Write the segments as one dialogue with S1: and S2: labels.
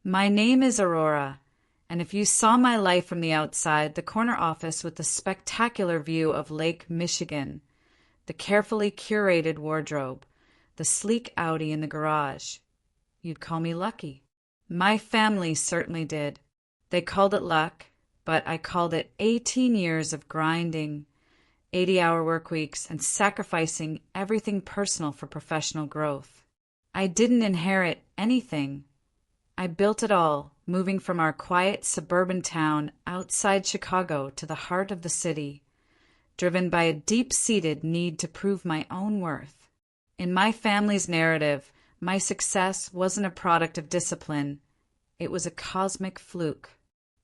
S1: My name is Aurora, and if you saw my life from the outside, the corner office with the spectacular view of Lake Michigan, the carefully curated wardrobe, the sleek Audi in the garage, you'd call me lucky. My family certainly did. They called it luck, but I called it 18 years of grinding, 80-hour work weeks, and sacrificing everything personal for professional growth. I didn't inherit anything. I built it all, moving from our quiet suburban town outside Chicago to the heart of the city, driven by a deep-seated need to prove my own worth. In my family's narrative, my success wasn't a product of discipline. It was a cosmic fluke.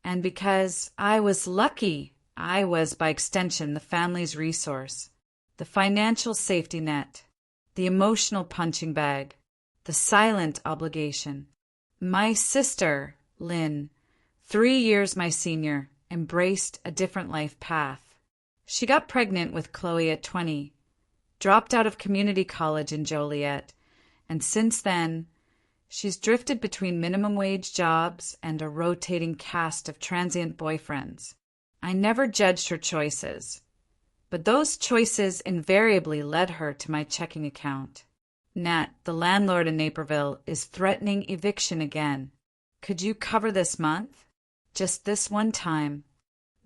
S1: And because I was lucky, I was, by extension, the family's resource, the financial safety net, the emotional punching bag, the silent obligation. My sister, Lynn, 3 years my senior, embraced a different life path. She got pregnant with Chloe at 20, dropped out of community college in Joliet, and since then, she's drifted between minimum wage jobs and a rotating cast of transient boyfriends. I never judged her choices, but those choices invariably led her to my checking account. Nat, the landlord in Naperville, is threatening eviction again. Could you cover this month? Just this one time.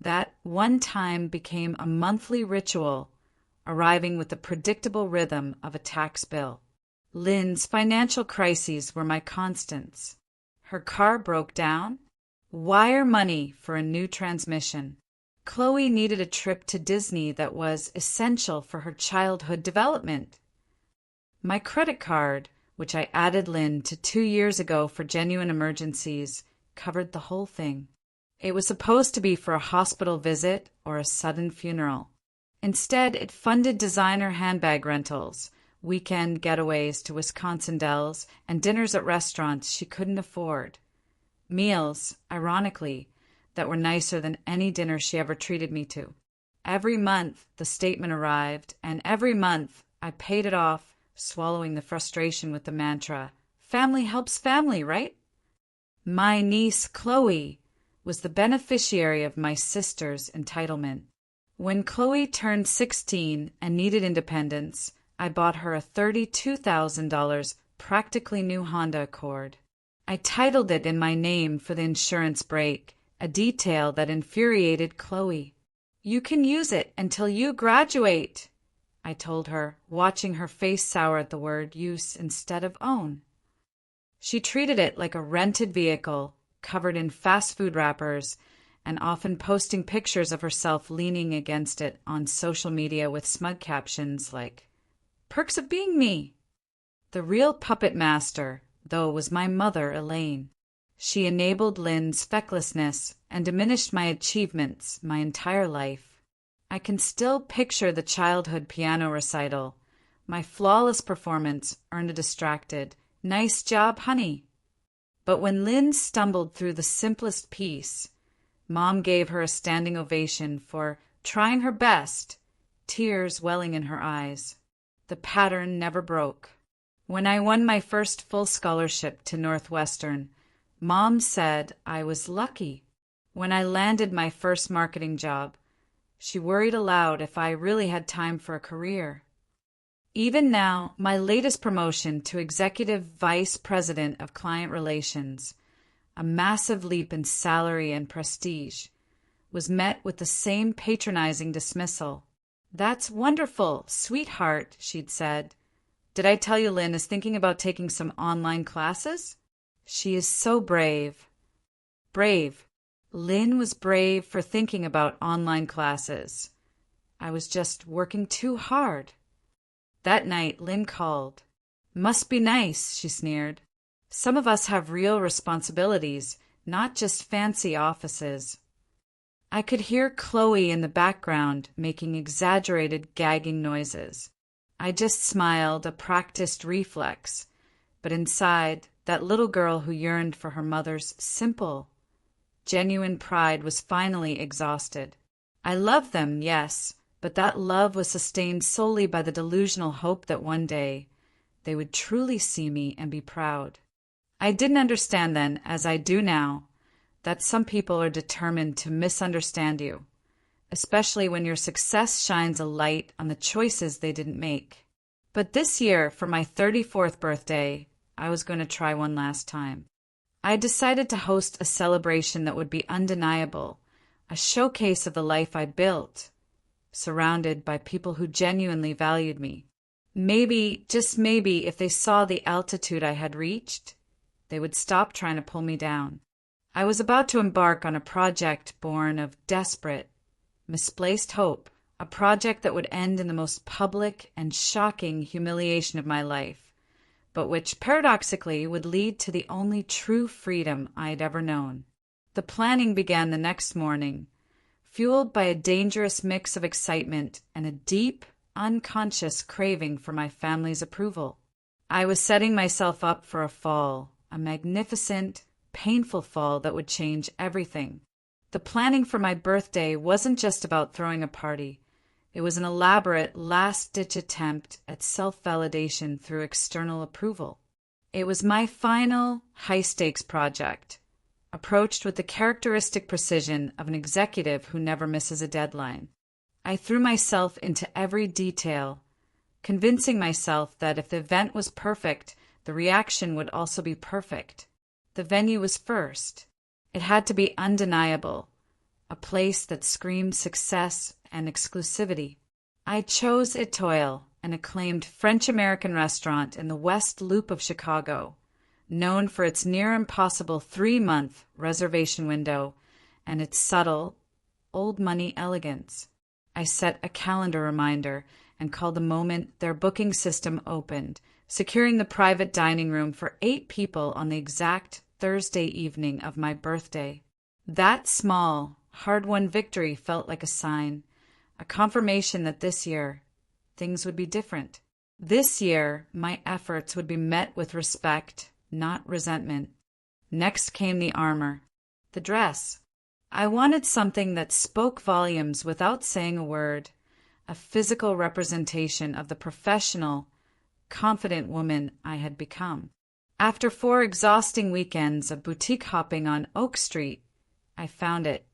S1: That one time became a monthly ritual, arriving with the predictable rhythm of a tax bill. Lynn's financial crises were my constants. Her car broke down. Wire money for a new transmission. Chloe needed a trip to Disney that was essential for her childhood development. My credit card, which I added Lynn to 2 years ago for genuine emergencies, covered the whole thing. It was supposed to be for a hospital visit or a sudden funeral. Instead, it funded designer handbag rentals, weekend getaways to Wisconsin Dells, and dinners at restaurants she couldn't afford. Meals, ironically, that were nicer than any dinner she ever treated me to. Every month, the statement arrived, and every month I paid it off, swallowing the frustration with the mantra, "Family helps family, right?" My niece, Chloe, was the beneficiary of my sister's entitlement. When Chloe turned 16 and needed independence, I bought her a $32,000 practically new Honda Accord. I titled it in my name for the insurance break, a detail that infuriated Chloe. "You can use it until you graduate," I told her, watching her face sour at the word use instead of own. She treated it like a rented vehicle, covered in fast food wrappers, and often posting pictures of herself leaning against it on social media with smug captions like, "Perks of being me." The real puppet master, though, was my mother, Elaine. She enabled Lynn's fecklessness and diminished my achievements my entire life. I can still picture the childhood piano recital. My flawless performance earned a distracted, "Nice job, honey." But when Lynn stumbled through the simplest piece, Mom gave her a standing ovation for trying her best, tears welling in her eyes. The pattern never broke. When I won my first full scholarship to Northwestern, Mom said I was lucky. When I landed my first marketing job, she worried aloud if I really had time for a career. Even now, my latest promotion to Executive Vice President of Client Relations, a massive leap in salary and prestige, was met with the same patronizing dismissal. "That's wonderful, sweetheart," she'd said. "Did I tell you Lynn is thinking about taking some online classes? She is so brave." Brave. Lynn was brave for thinking about online classes. I was just working too hard. That night, Lynn called. "Must be nice," she sneered. "Some of us have real responsibilities, not just fancy offices." I could hear Chloe in the background making exaggerated gagging noises. I just smiled, a practiced reflex, but inside, that little girl who yearned for her mother's simple, genuine pride was finally exhausted. I loved them, yes, but that love was sustained solely by the delusional hope that one day they would truly see me and be proud. I didn't understand then, as I do now, that some people are determined to misunderstand you, especially when your success shines a light on the choices they didn't make. But this year, for my 34th birthday, I was going to try one last time. I decided to host a celebration that would be undeniable, a showcase of the life I built, surrounded by people who genuinely valued me. Maybe, just maybe, if they saw the altitude I had reached, they would stop trying to pull me down. I was about to embark on a project born of desperate, misplaced hope, a project that would end in the most public and shocking humiliation of my life, but which paradoxically would lead to the only true freedom I had ever known. The planning began the next morning, fueled by a dangerous mix of excitement and a deep, unconscious craving for my family's approval. I was setting myself up for a fall, a magnificent, painful fall that would change everything. The planning for my birthday wasn't just about throwing a party. It was an elaborate, last-ditch attempt at self-validation through external approval. It was my final, high-stakes project, approached with the characteristic precision of an executive who never misses a deadline. I threw myself into every detail, convincing myself that if the event was perfect, the reaction would also be perfect. The venue was first. It had to be undeniable, a place that screamed success and exclusivity. I chose Étoile, an acclaimed French-American restaurant in the West Loop of Chicago, known for its near-impossible 3-month reservation window and its subtle, old-money elegance. I set a calendar reminder and called the moment their booking system opened, securing the private dining room for 8 people on the exact Thursday evening of my birthday. That small, hard-won victory felt like a sign, a confirmation that this year, things would be different. This year, my efforts would be met with respect, not resentment. Next came the armor, the dress. I wanted something that spoke volumes without saying a word, a physical representation of the professional, confident woman I had become. After 4 exhausting weekends of boutique hopping on Oak Street, I found it,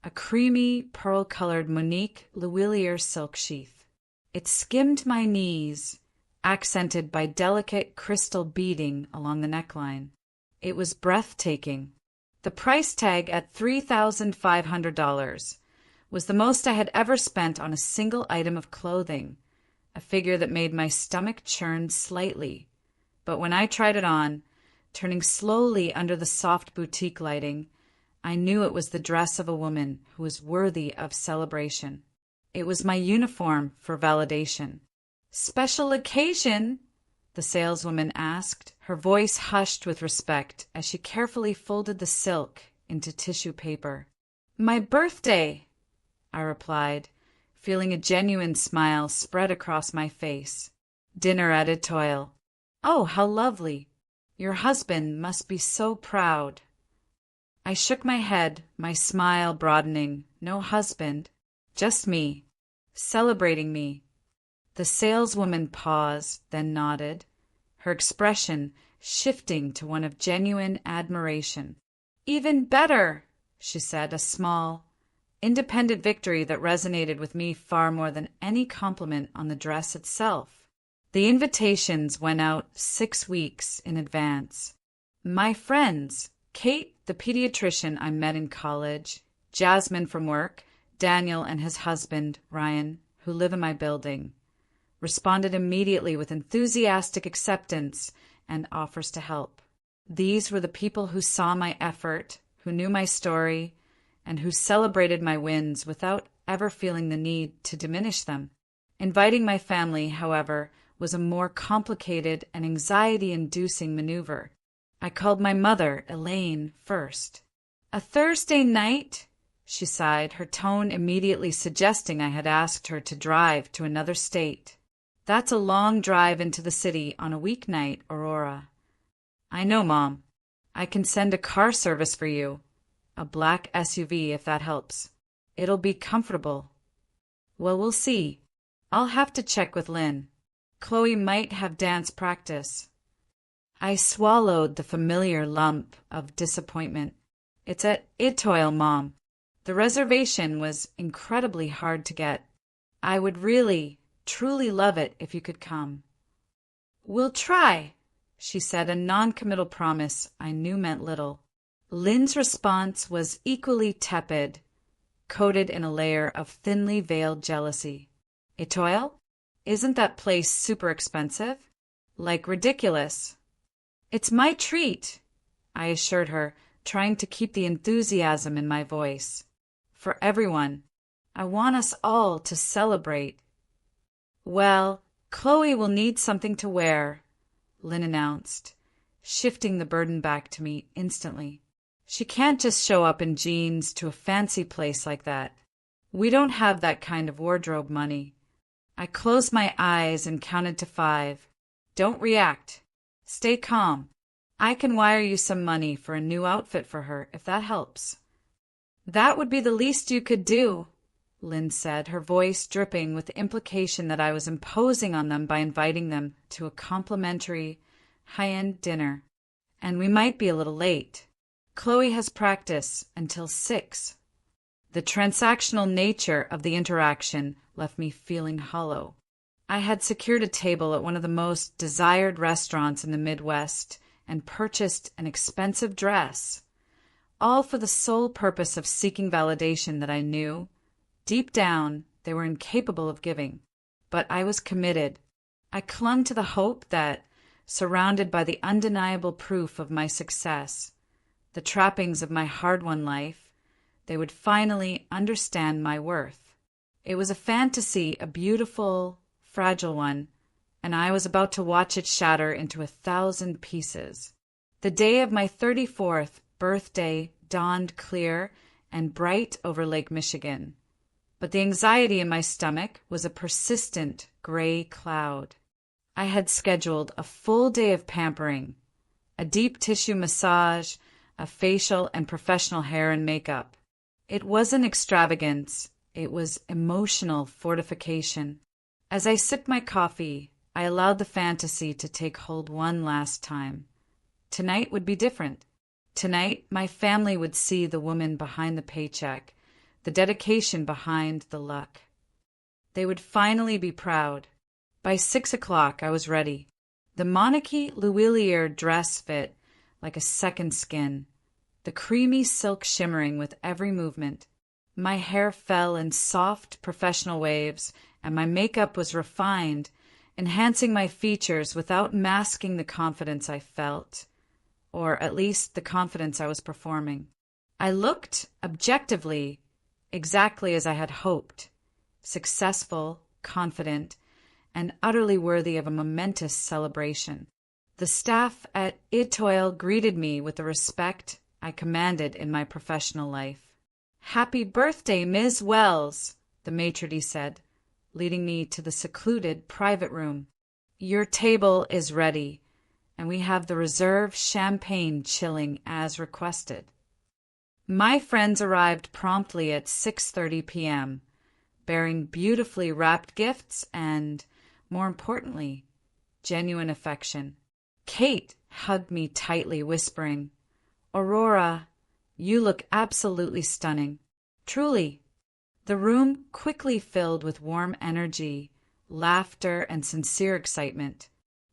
S1: a creamy, pearl-colored Monique Lhuillier silk sheath. It skimmed my knees, accented by delicate crystal beading along the neckline. It was breathtaking. The price tag at $3,500 was the most I had ever spent on a single item of clothing, a figure that made my stomach churn slightly. But when I tried it on, turning slowly under the soft boutique lighting, I knew it was the dress of a woman who was worthy of celebration. It was my uniform for validation. "Special occasion?" the saleswoman asked, her voice hushed with respect as she carefully folded the silk into tissue paper. "My birthday," I replied, feeling a genuine smile spread across my face. "Dinner at Étoile. Oh, how lovely. Your husband must be so proud." I shook my head, my smile broadening. No husband, just me, celebrating me. The saleswoman paused, then nodded, her expression shifting to one of genuine admiration. "Even better," she said, a small, independent victory that resonated with me far more than any compliment on the dress itself. The invitations went out 6 weeks in advance. My friends, Kate, the pediatrician I met in college, Jasmine from work, Daniel and his husband, Ryan, who live in my building, responded immediately with enthusiastic acceptance and offers to help. These were the people who saw my effort, who knew my story, and who celebrated my wins without ever feeling the need to diminish them. Inviting my family, however, was a more complicated and anxiety-inducing maneuver. I called my mother, Elaine, first. "A Thursday night?" she sighed, her tone immediately suggesting I had asked her to drive to another state. "That's a long drive into the city on a weeknight, Aurora." "I know, Mom. I can send a car service for you. A black SUV, if that helps. It'll be comfortable." "Well, we'll see. I'll have to check with Lynn. Chloe might have dance practice." I swallowed the familiar lump of disappointment. It's at Itoil, Mom. The reservation was incredibly hard to get. I would really, truly love it if you could come. We'll try, she said, a non-committal promise I knew meant little. Lynn's response was equally tepid, coated in a layer of thinly veiled jealousy. Itoil? Isn't that place super expensive? Like ridiculous. It's my treat, I assured her, trying to keep the enthusiasm in my voice. For everyone. I want us all to celebrate. Well, Chloe will need something to wear, Lynn announced, shifting the burden back to me instantly. She can't just show up in jeans to a fancy place like that. We don't have that kind of wardrobe money. I closed my eyes and counted to 5. Don't react. Stay calm. I can wire you some money for a new outfit for her, if that helps. That would be the least you could do, Lynn said, her voice dripping with the implication that I was imposing on them by inviting them to a complimentary, high-end dinner. And we might be a little late. Chloe has practice until 6. The transactional nature of the interaction left me feeling hollow. I had secured a table at one of the most desired restaurants in the Midwest and purchased an expensive dress, all for the sole purpose of seeking validation that I knew, deep down, they were incapable of giving. But I was committed. I clung to the hope that, surrounded by the undeniable proof of my success, the trappings of my hard-won life, they would finally understand my worth. It was a fantasy, a beautiful, fragile one, and I was about to watch it shatter into 1,000 pieces. The day of my 34th birthday dawned clear and bright over Lake Michigan, but the anxiety in my stomach was a persistent gray cloud. I had scheduled a full day of pampering, a deep tissue massage, a facial and professional hair and makeup. It wasn't extravagance, it was emotional fortification. As I sipped my coffee, I allowed the fantasy to take hold one last time. Tonight would be different. Tonight, my family would see the woman behind the paycheck, the dedication behind the luck. They would finally be proud. By 6 o'clock, I was ready. The Monarchy Louvillier dress fit like a second skin, the creamy silk shimmering with every movement. My hair fell in soft, professional waves, and my makeup was refined, enhancing my features without masking the confidence I felt, or at least the confidence I was performing. I looked, objectively, exactly as I had hoped, successful, confident, and utterly worthy of a momentous celebration. The staff at Itoil greeted me with the respect I commanded in my professional life. "Happy birthday, Ms. Wells," the maitre d' said, leading me to the secluded private room. "Your table is ready, and we have the reserve champagne chilling as requested." My friends arrived promptly at 6:30 p.m., bearing beautifully wrapped gifts and, more importantly, genuine affection. Kate hugged me tightly, whispering, "Aurora, you look absolutely stunning." Truly. The room quickly filled with warm energy, laughter, and sincere excitement.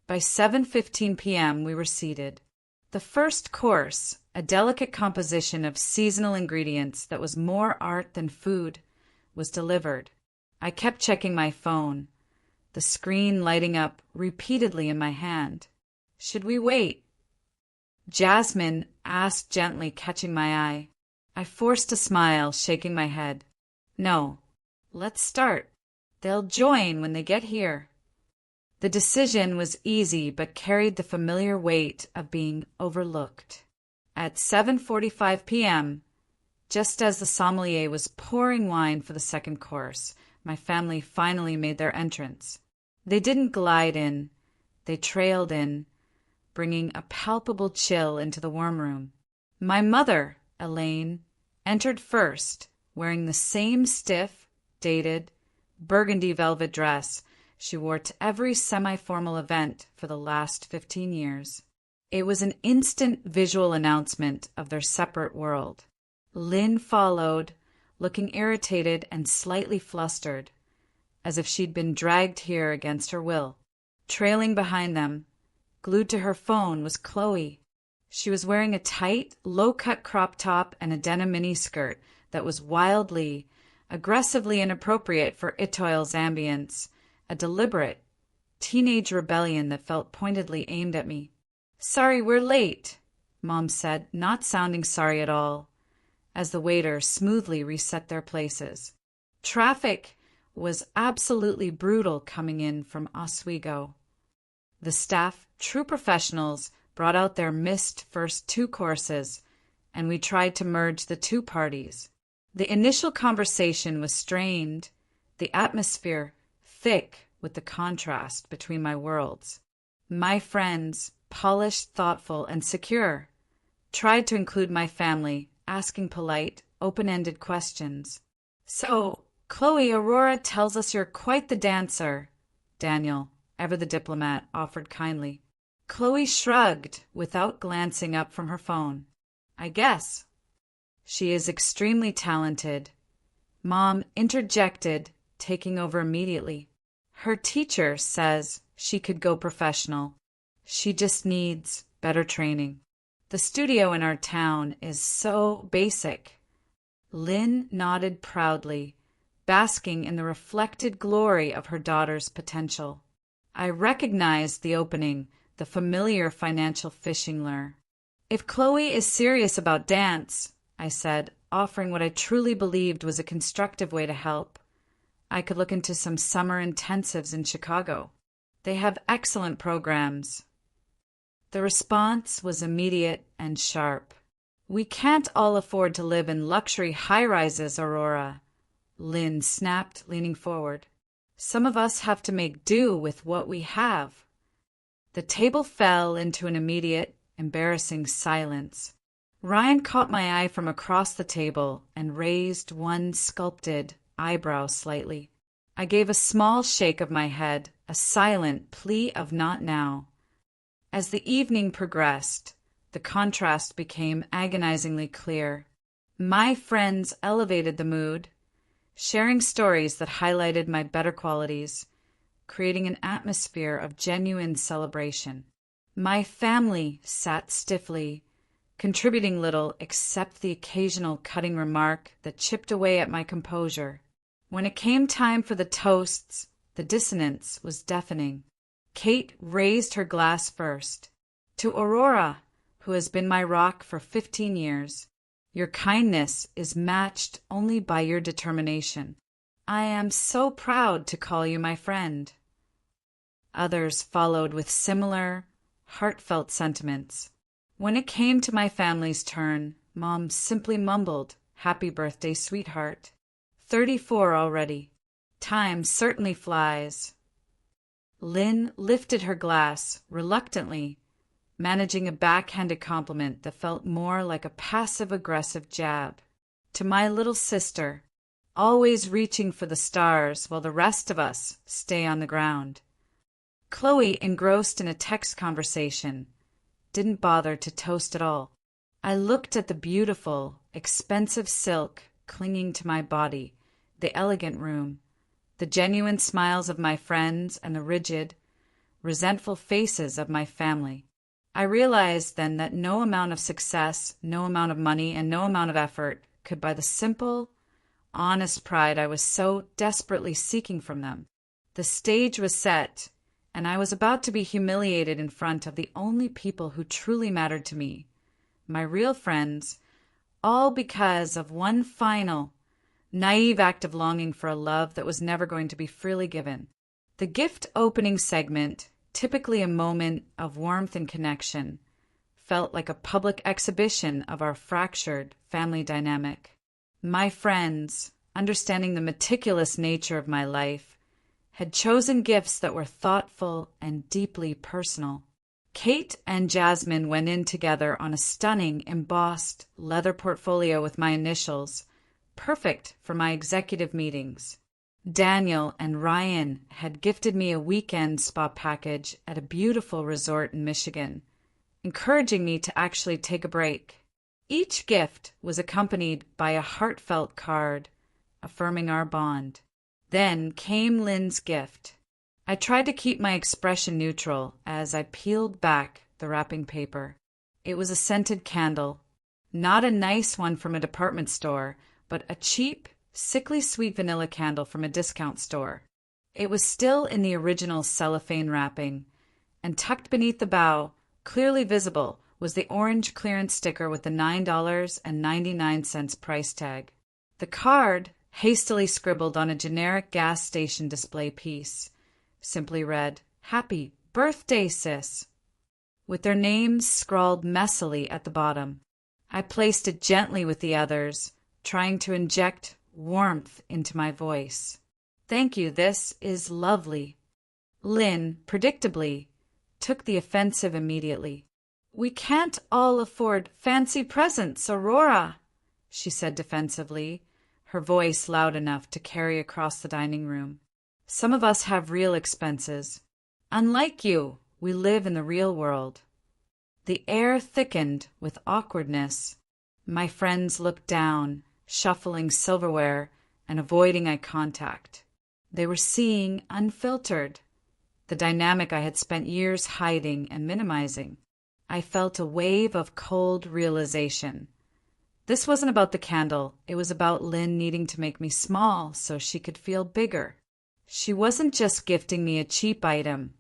S1: By 7:15 p.m. we were seated. The first course, a delicate composition of seasonal ingredients that was more art than food, was delivered. I kept checking my phone, the screen lighting up repeatedly in my hand. Should we wait? Jasmine asked gently, catching my eye. I forced a smile, shaking my head. No, let's start. They'll join when they get here. The decision was easy but carried the familiar weight of being overlooked. At 7:45 p.m., just as the sommelier was pouring wine for the second course, my family finally made their entrance. They didn't glide in, they trailed in, bringing a palpable chill into the warm room. My mother, Elaine, entered first, wearing the same stiff, dated, burgundy velvet dress she wore to every semi-formal event for the last 15 years. It was an instant visual announcement of their separate world. Lynn followed, looking irritated and slightly flustered, as if she'd been dragged here against her will. Trailing behind them, glued to her phone, was Chloe. She was wearing a tight, low-cut crop top and a denim miniskirt that was wildly, aggressively inappropriate for Itoil's ambience, a deliberate, teenage rebellion that felt pointedly aimed at me. "Sorry, we're late," Mom said, not sounding sorry at all, as the waiter smoothly reset their places. Traffic was absolutely brutal coming in from Oswego. The staff, true professionals, brought out their missed first 2 courses, and we tried to merge the 2 parties. The initial conversation was strained, the atmosphere thick with the contrast between my worlds. My friends, polished, thoughtful, and secure, tried to include my family, asking polite, open-ended questions. "So, Chloe, Aurora tells us you're quite the dancer," Daniel, ever the diplomat, offered kindly. Chloe shrugged without glancing up from her phone. "I guess. She is extremely talented," Mom interjected, taking over immediately. "Her teacher says she could go professional. She just needs better training. The studio in our town is so basic." Lynn nodded proudly, basking in the reflected glory of her daughter's potential. I recognized the opening, the familiar financial fishing lure. "If Chloe is serious about dance," I said, offering what I truly believed was a constructive way to help, "I could look into some summer intensives in Chicago. They have excellent programs." The response was immediate and sharp. "We can't all afford to live in luxury high-rises, Aurora," Lynn snapped, leaning forward. "Some of us have to make do with what we have." The table fell into an immediate, embarrassing silence. Ryan caught my eye from across the table and raised one sculpted eyebrow slightly. I gave a small shake of my head, a silent plea of not now. As the evening progressed, the contrast became agonizingly clear. My friends elevated the mood, sharing stories that highlighted my better qualities, creating an atmosphere of genuine celebration. My family sat stiffly, contributing little except the occasional cutting remark that chipped away at my composure. When it came time for the toasts, the dissonance was deafening. Kate raised her glass first. "To Aurora, who has been my rock for 15 years. Your kindness is matched only by your determination. I am so proud to call you my friend." Others followed with similar, heartfelt sentiments. When it came to my family's turn, Mom simply mumbled, "Happy birthday, sweetheart. 34 already. Time certainly flies." Lynn lifted her glass, reluctantly, managing a backhanded compliment that felt more like a passive-aggressive jab. "To my little sister, always reaching for the stars while the rest of us stay on the ground." Chloe, engrossed in a text conversation, didn't bother to toast at all. I looked at the beautiful, expensive silk clinging to my body, the elegant room, the genuine smiles of my friends, and the rigid, resentful faces of my family. I realized then that no amount of success, no amount of money, and no amount of effort could buy the simple, honest pride I was so desperately seeking from them. The stage was set, and I was about to be humiliated in front of the only people who truly mattered to me, my real friends, all because of one final, naive act of longing for a love that was never going to be freely given. The gift opening segment, typically a moment of warmth and connection, felt like a public exhibition of our fractured family dynamic. My friends, understanding the meticulous nature of my life, had chosen gifts that were thoughtful and deeply personal. Kate and Jasmine went in together on a stunning embossed leather portfolio with my initials, perfect for my executive meetings. Daniel and Ryan had gifted me a weekend spa package at a beautiful resort in Michigan, encouraging me to actually take a break. Each gift was accompanied by a heartfelt card, affirming our bond. Then came Lynn's gift. I tried to keep my expression neutral as I peeled back the wrapping paper. It was a scented candle, not a nice one from a department store, but a cheap, sickly sweet vanilla candle from a discount store. It was still in the original cellophane wrapping, and tucked beneath the bow, clearly visible, was the orange clearance sticker with the $9.99 price tag. The card, hastily scribbled on a generic gas station display piece, simply read, "Happy birthday, sis," with their names scrawled messily at the bottom. I placed it gently with the others, trying to inject warmth into my voice. "Thank you, this is lovely." Lynn, predictably, took the offensive immediately. "We can't all afford fancy presents, Aurora," she said defensively, her voice loud enough to carry across the dining room. "Some of us have real expenses. Unlike you, we live in the real world." The air thickened with awkwardness. My friends looked down, shuffling silverware and avoiding eye contact. They were seeing unfiltered, the dynamic I had spent years hiding and minimizing. I felt a wave of cold realization. This wasn't about the candle. It was about Lynn needing to make me small so she could feel bigger. She wasn't just gifting me a cheap item.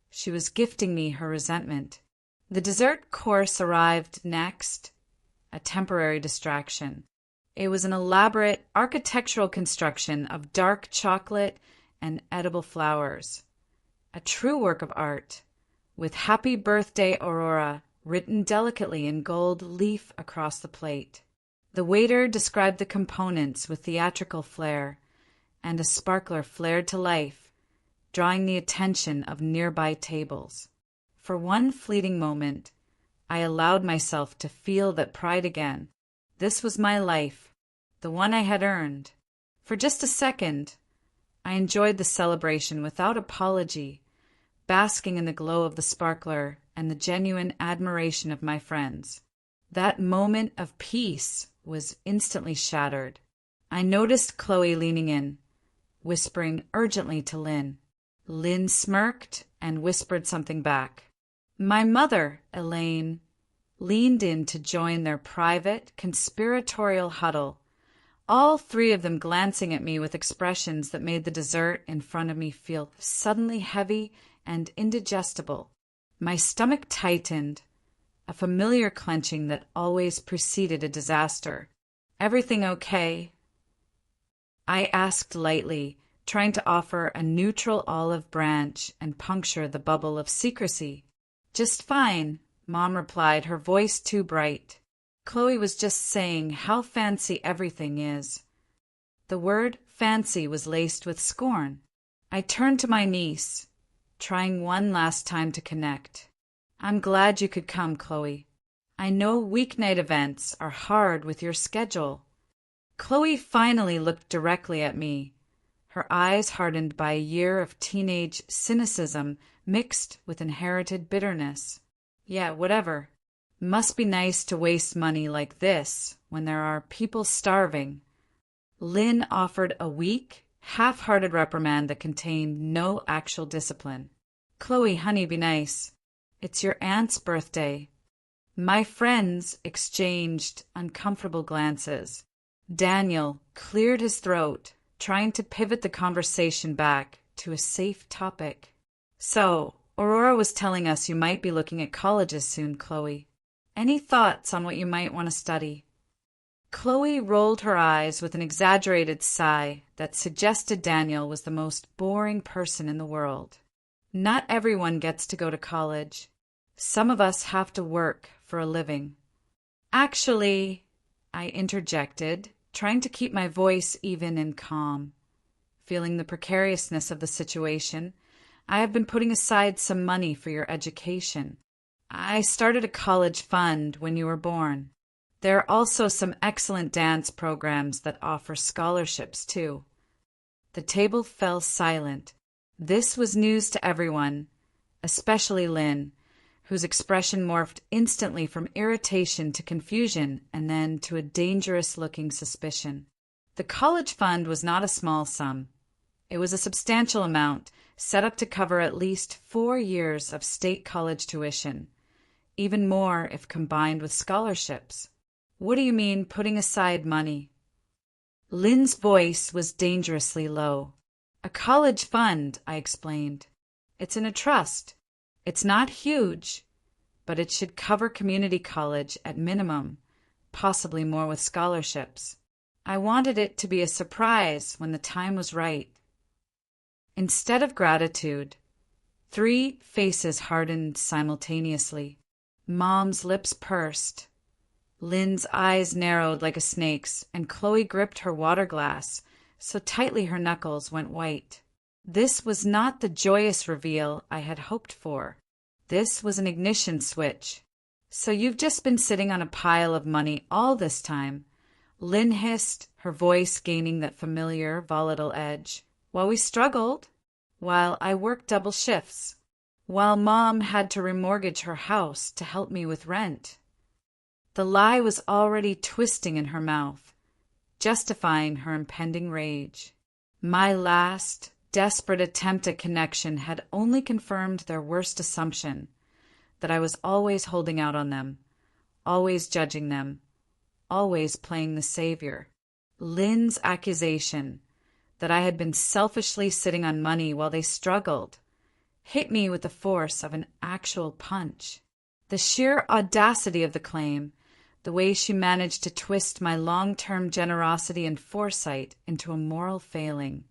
S1: She was gifting me her resentment. The dessert course arrived next, a temporary distraction. It was an elaborate architectural construction of dark chocolate and edible flowers. A true work of art, with "Happy Birthday, Aurora" written delicately in gold leaf across the plate. The waiter described the components with theatrical flair, and a sparkler flared to life, drawing the attention of nearby tables. For one fleeting moment, I allowed myself to feel that pride again. This was my life, the one I had earned. For just a second, I enjoyed the celebration without apology, basking in the glow of the sparkler and the genuine admiration of my friends. That moment of peace was instantly shattered. I noticed Chloe leaning in, whispering urgently to Lynn. Lynn smirked and whispered something back. My mother, Elaine, leaned in to join their private, conspiratorial huddle, all three of them glancing at me with expressions that made the dessert in front of me feel suddenly heavy and indigestible. My stomach tightened, a familiar clenching that always preceded a disaster. "Everything okay?" I asked lightly, trying to offer a neutral olive branch and puncture the bubble of secrecy. "Just fine," Mom replied, her voice too bright. "Chloe was just saying how fancy everything is." The word fancy was laced with scorn. I turned to my niece, trying one last time to connect. "I'm glad you could come, Chloe. I know weeknight events are hard with your schedule." Chloe finally looked directly at me, her eyes hardened by a year of teenage cynicism mixed with inherited bitterness. "Yeah, whatever. Must be nice to waste money like this when there are people starving." Lynn offered a weak, half-hearted reprimand that contained no actual discipline. "Chloe, honey, be nice. It's your aunt's birthday." My friends exchanged uncomfortable glances. Daniel cleared his throat, trying to pivot the conversation back to a safe topic. "So, Aurora was telling us you might be looking at colleges soon, Chloe. Any thoughts on what you might want to study?" Chloe rolled her eyes with an exaggerated sigh that suggested Daniel was the most boring person in the world. "Not everyone gets to go to college. Some of us have to work for a living." "Actually," I interjected, trying to keep my voice even and calm. Feeling the precariousness of the situation, "I have been putting aside some money for your education. I started a college fund when you were born. There are also some excellent dance programs that offer scholarships, too." The table fell silent. This was news to everyone, especially Lynn, whose expression morphed instantly from irritation to confusion and then to a dangerous-looking suspicion. The college fund was not a small sum. It was a substantial amount, set up to cover at least 4 years of state college tuition, even more if combined with scholarships. What do you mean, putting aside money? Lynn's voice was dangerously low. A college fund, I explained. It's in a trust. It's not huge, but it should cover community college at minimum, possibly more with scholarships. I wanted it to be a surprise when the time was right. Instead of gratitude, 3 faces hardened simultaneously. Mom's lips pursed. Lynn's eyes narrowed like a snake's, and Chloe gripped her water glass so tightly her knuckles went white. This was not the joyous reveal I had hoped for. This was an ignition switch. So you've just been sitting on a pile of money all this time, Lynn hissed, her voice gaining that familiar, volatile edge. While we struggled, while I worked double shifts, while Mom had to remortgage her house to help me with rent. The lie was already twisting in her mouth, justifying her impending rage. My last, desperate attempt at connection had only confirmed their worst assumption, that I was always holding out on them, always judging them, always playing the savior. Lynn's accusation that I had been selfishly sitting on money while they struggled hit me with the force of an actual punch. The sheer audacity of the claim, the way she managed to twist my long-term generosity and foresight into a moral failing,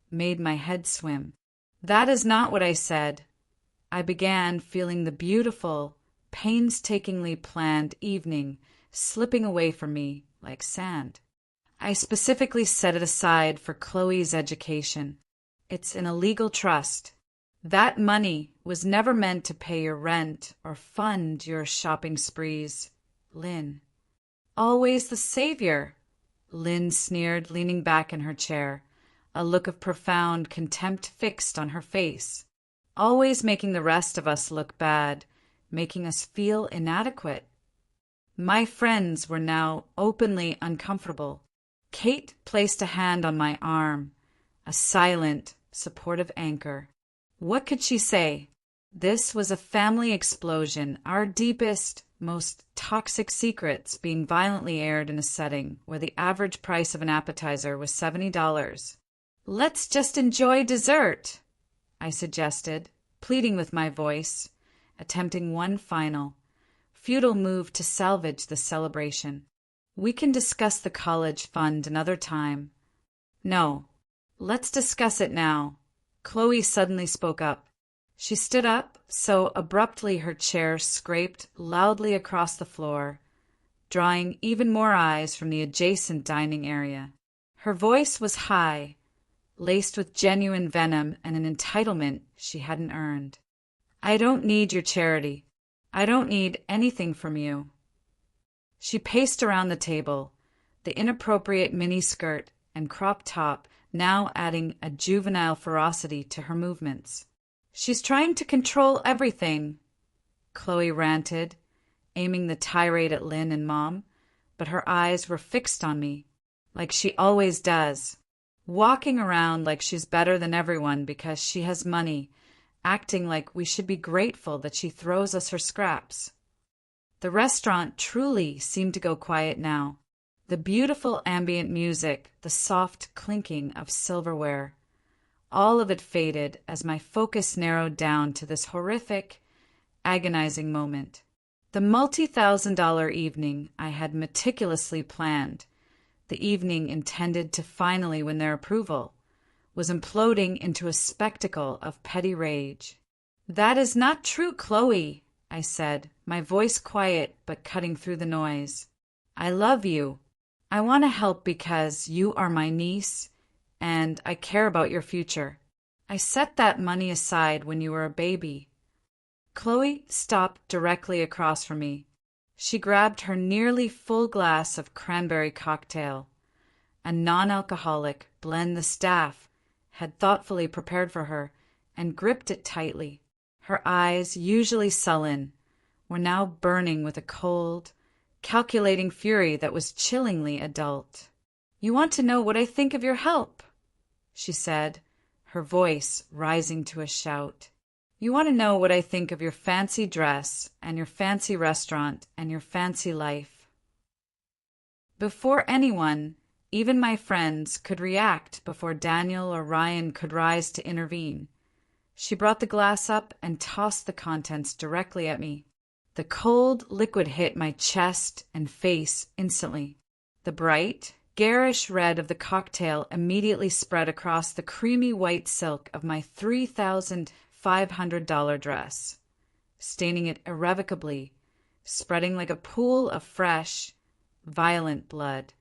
S1: made my head swim. That is not what I said. I began feeling the beautiful, painstakingly planned evening slipping away from me like sand. I specifically set it aside for Chloe's education. It's in a legal trust. That money was never meant to pay your rent or fund your shopping sprees, Lynn. Always the savior, Lynn sneered, leaning back in her chair, a look of profound contempt fixed on her face. Always making the rest of us look bad, making us feel inadequate. My friends were now openly uncomfortable. Kate placed a hand on my arm, a silent, supportive anchor. What could she say? This was a family explosion, our deepest, most toxic secrets being violently aired in a setting where the average price of an appetizer was $70. Let's just enjoy dessert, I suggested, pleading with my voice, attempting one final, futile move to salvage the celebration. We can discuss the college fund another time. No, let's discuss it now. Chloe suddenly spoke up. She stood up so abruptly her chair scraped loudly across the floor, drawing even more eyes from the adjacent dining area. Her voice was high, laced with genuine venom and an entitlement she hadn't earned. I don't need your charity. I don't need anything from you. She paced around the table, the inappropriate miniskirt and crop top now adding a juvenile ferocity to her movements. She's trying to control everything, Chloe ranted, aiming the tirade at Lynn and Mom, but her eyes were fixed on me, like she always does, walking around like she's better than everyone because she has money, acting like we should be grateful that she throws us her scraps. The restaurant truly seemed to go quiet now. The beautiful ambient music, the soft clinking of silverware, all of it faded as my focus narrowed down to this horrific, agonizing moment. The multi-thousand-dollar evening I had meticulously planned, the evening intended to finally win their approval, was imploding into a spectacle of petty rage. That is not true, Chloe, I said, my voice quiet but cutting through the noise. I love you. I want to help because you are my niece, and I care about your future. I set that money aside when you were a baby. Chloe stopped directly across from me. She grabbed her nearly full glass of cranberry cocktail, a non-alcoholic blend the staff had thoughtfully prepared for her, and gripped it tightly. Her eyes, usually sullen, were now burning with a cold, calculating fury that was chillingly adult. "You want to know what I think of your help," she said, her voice rising to a shout. "You want to know what I think of your fancy dress and your fancy restaurant and your fancy life." Before anyone, even my friends, could react, before Daniel or Ryan could rise to intervene, she brought the glass up and tossed the contents directly at me. The cold liquid hit my chest and face instantly. The bright, garish red of the cocktail immediately spread across the creamy white silk of my $3,500 dress, staining it irrevocably, spreading like a pool of fresh, violent blood.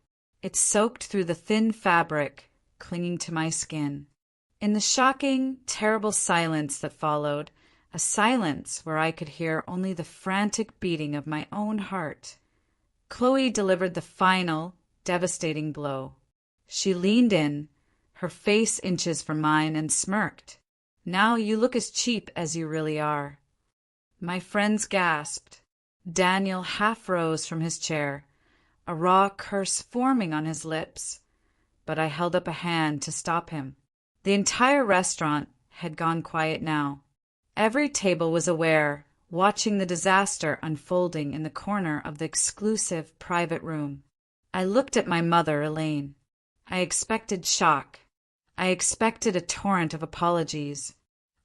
S1: It soaked through the thin fabric, clinging to my skin. In the shocking, terrible silence that followed, a silence where I could hear only the frantic beating of my own heart, Chloe delivered the final, devastating blow. She leaned in, her face inches from mine, and smirked. "Now you look as cheap as you really are." My friends gasped. Daniel half rose from his chair, a raw curse forming on his lips, but I held up a hand to stop him. The entire restaurant had gone quiet now. Every table was aware, watching the disaster unfolding in the corner of the exclusive private room. I looked at my mother, Elaine. I expected shock. I expected a torrent of apologies.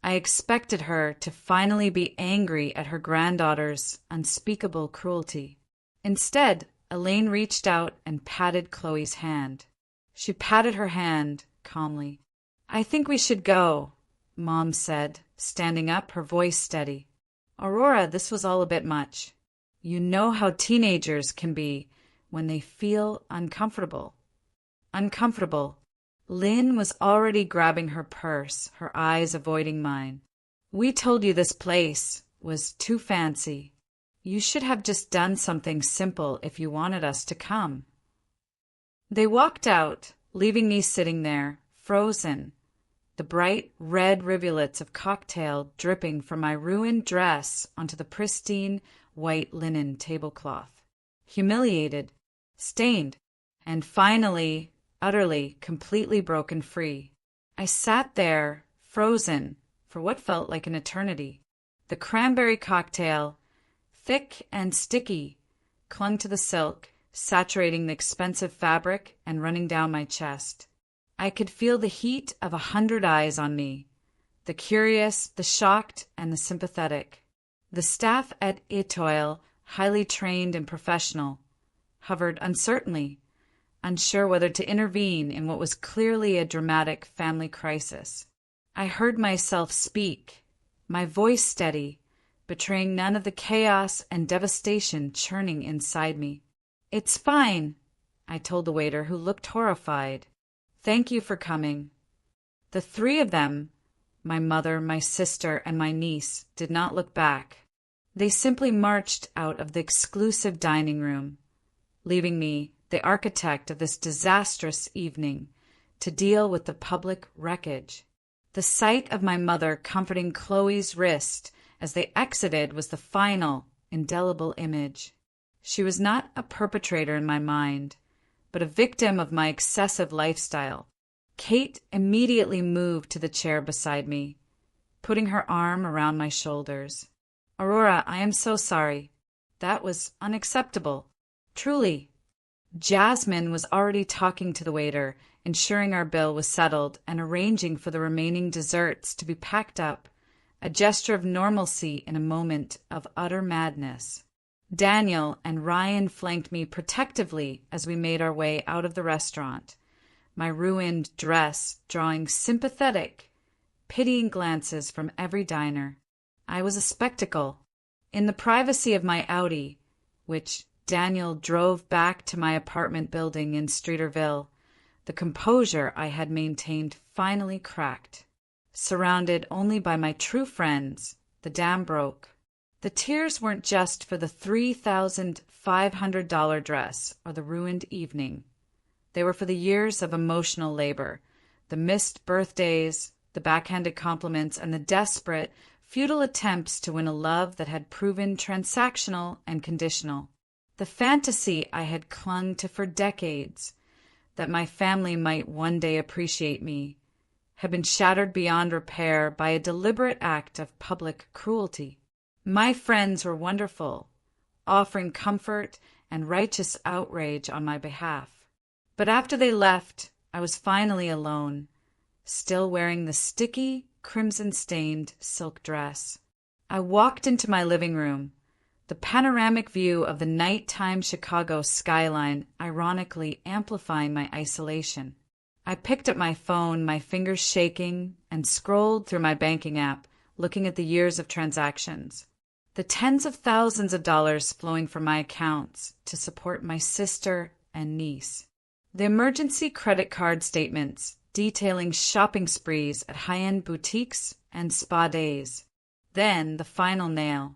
S1: I expected her to finally be angry at her granddaughter's unspeakable cruelty. Instead, Elaine reached out and patted Chloe's hand. She patted her hand calmly. "I think we should go," Mom said, standing up, her voice steady. "Aurora, this was all a bit much. You know how teenagers can be when they feel uncomfortable." Uncomfortable. Lynn was already grabbing her purse, her eyes avoiding mine. "We told you this place was too fancy. You should have just done something simple if you wanted us to come." They walked out, leaving me sitting there, frozen, the bright red rivulets of cocktail dripping from my ruined dress onto the pristine white linen tablecloth. Humiliated, stained, and finally, utterly, completely broken free. I sat there, frozen, for what felt like an eternity. The cranberry cocktail, thick and sticky, clung to the silk, saturating the expensive fabric and running down my chest. I could feel the heat of 100 eyes on me, the curious, the shocked, and the sympathetic. The staff at Etoile, highly trained and professional, hovered uncertainly, unsure whether to intervene in what was clearly a dramatic family crisis. I heard myself speak, my voice steady, betraying none of the chaos and devastation churning inside me. "It's fine," I told the waiter, who looked horrified. "Thank you for coming." The three of them, my mother, my sister, and my niece, did not look back. They simply marched out of the exclusive dining room, leaving me, the architect of this disastrous evening, to deal with the public wreckage. The sight of my mother comforting Chloe's wrist as they exited was the final, indelible image. She was not a perpetrator in my mind, but a victim of my excessive lifestyle. Kate immediately moved to the chair beside me, putting her arm around my shoulders. "Aurora, I am so sorry. That was unacceptable. Truly." Jasmine was already talking to the waiter, ensuring our bill was settled and arranging for the remaining desserts to be packed up, a gesture of normalcy in a moment of utter madness. Daniel and Ryan flanked me protectively as we made our way out of the restaurant, my ruined dress drawing sympathetic, pitying glances from every diner. I was a spectacle. In the privacy of my Audi, which Daniel drove back to my apartment building in Streeterville, the composure I had maintained finally cracked. Surrounded only by my true friends, the dam broke. The tears weren't just for the $3,500 dress or the ruined evening. They were for the years of emotional labor, the missed birthdays, the backhanded compliments, and the desperate, futile attempts to win a love that had proven transactional and conditional. The fantasy I had clung to for decades, that my family might one day appreciate me, had been shattered beyond repair by a deliberate act of public cruelty. My friends were wonderful, offering comfort and righteous outrage on my behalf. But after they left, I was finally alone, still wearing the sticky, crimson-stained silk dress. I walked into my living room, the panoramic view of the nighttime Chicago skyline ironically amplifying my isolation. I picked up my phone, my fingers shaking, and scrolled through my banking app, looking at the years of transactions. The tens of thousands of dollars flowing from my accounts to support my sister and niece. The emergency credit card statements detailing shopping sprees at high-end boutiques and spa days. Then the final nail.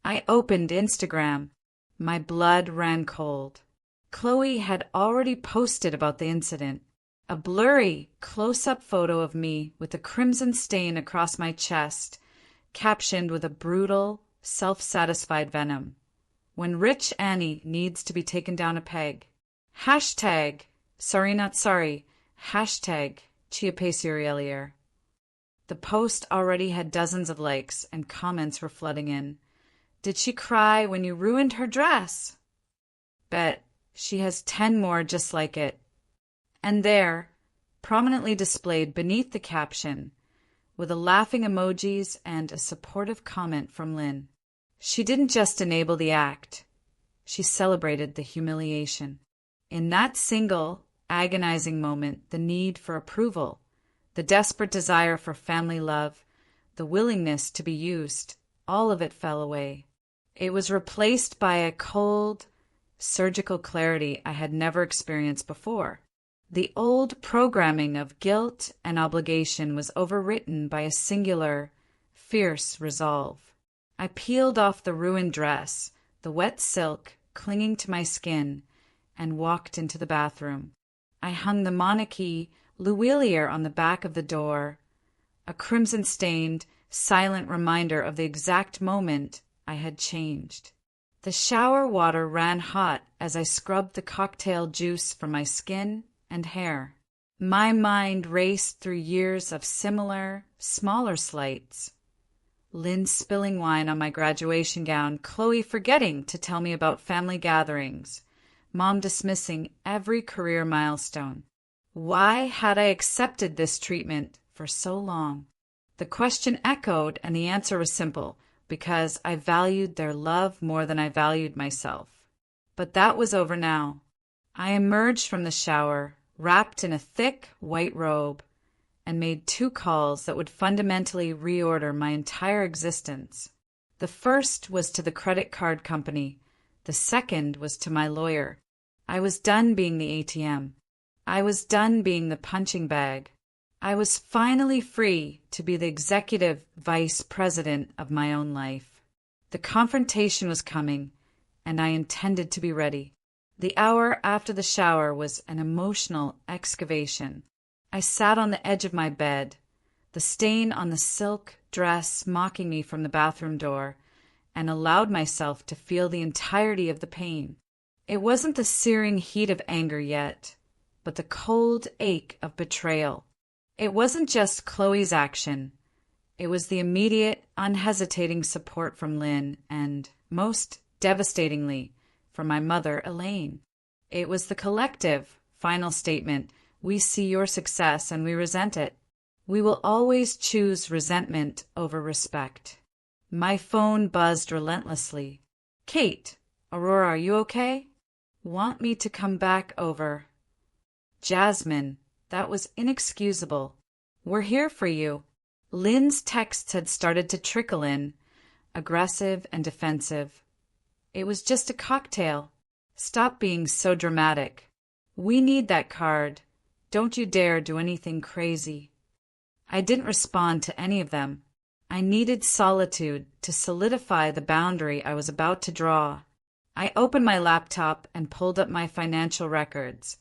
S1: I opened Instagram. My blood ran cold. Chloe had already posted about the incident. A blurry, close-up photo of me with a crimson stain across my chest, captioned with a brutal, self-satisfied venom. When rich Annie needs to be taken down a peg. Hashtag, sorry not sorry. Hashtag, Chiapacerielier. The post already had dozens of likes, and comments were flooding in. Did she cry when you ruined her dress? Bet she has 10 more just like it. And there, prominently displayed beneath the caption, with a laughing emojis and a supportive comment from Lynn. She didn't just enable the act. She celebrated the humiliation. In that single, agonizing moment, the need for approval, the desperate desire for family love, the willingness to be used, all of it fell away. It was replaced by a cold, surgical clarity I had never experienced before. The old programming of guilt and obligation was overwritten by a singular, fierce resolve. I peeled off the ruined dress, the wet silk clinging to my skin, and walked into the bathroom. I hung the monarchy Luwilier on the back of the door, a crimson-stained, silent reminder of the exact moment I had changed. The shower water ran hot as I scrubbed the cocktail juice from my skin and hair. My mind raced through years of similar, smaller slights. Lynn spilling wine on my graduation gown, Chloe forgetting to tell me about family gatherings, Mom dismissing every career milestone. Why had I accepted this treatment for so long? The question echoed, and the answer was simple, because I valued their love more than I valued myself. But that was over now. I emerged from the shower, wrapped in a thick, white robe, and made 2 calls that would fundamentally reorder my entire existence. The first was to the credit card company. The second was to my lawyer. I was done being the ATM. I was done being the punching bag. I was finally free to be the executive vice president of my own life. The confrontation was coming, and I intended to be ready. The hour after the shower was an emotional excavation. I sat on the edge of my bed, the stain on the silk dress mocking me from the bathroom door, and allowed myself to feel the entirety of the pain. It wasn't the searing heat of anger yet, but the cold ache of betrayal. It wasn't just Chloe's action. It was the immediate, unhesitating support from Lynn and, most devastatingly, from my mother, Elaine. It was the collective, final statement, we see your success and we resent it. We will always choose resentment over respect. My phone buzzed relentlessly. Kate, Aurora, are you okay? Want me to come back over? Jasmine, that was inexcusable. We're here for you. Lynn's texts had started to trickle in, aggressive and defensive. It was just a cocktail. Stop being so dramatic. We need that card. Don't you dare do anything crazy. I didn't respond to any of them. I needed solitude to solidify the boundary I was about to draw. I opened my laptop and pulled up my financial records,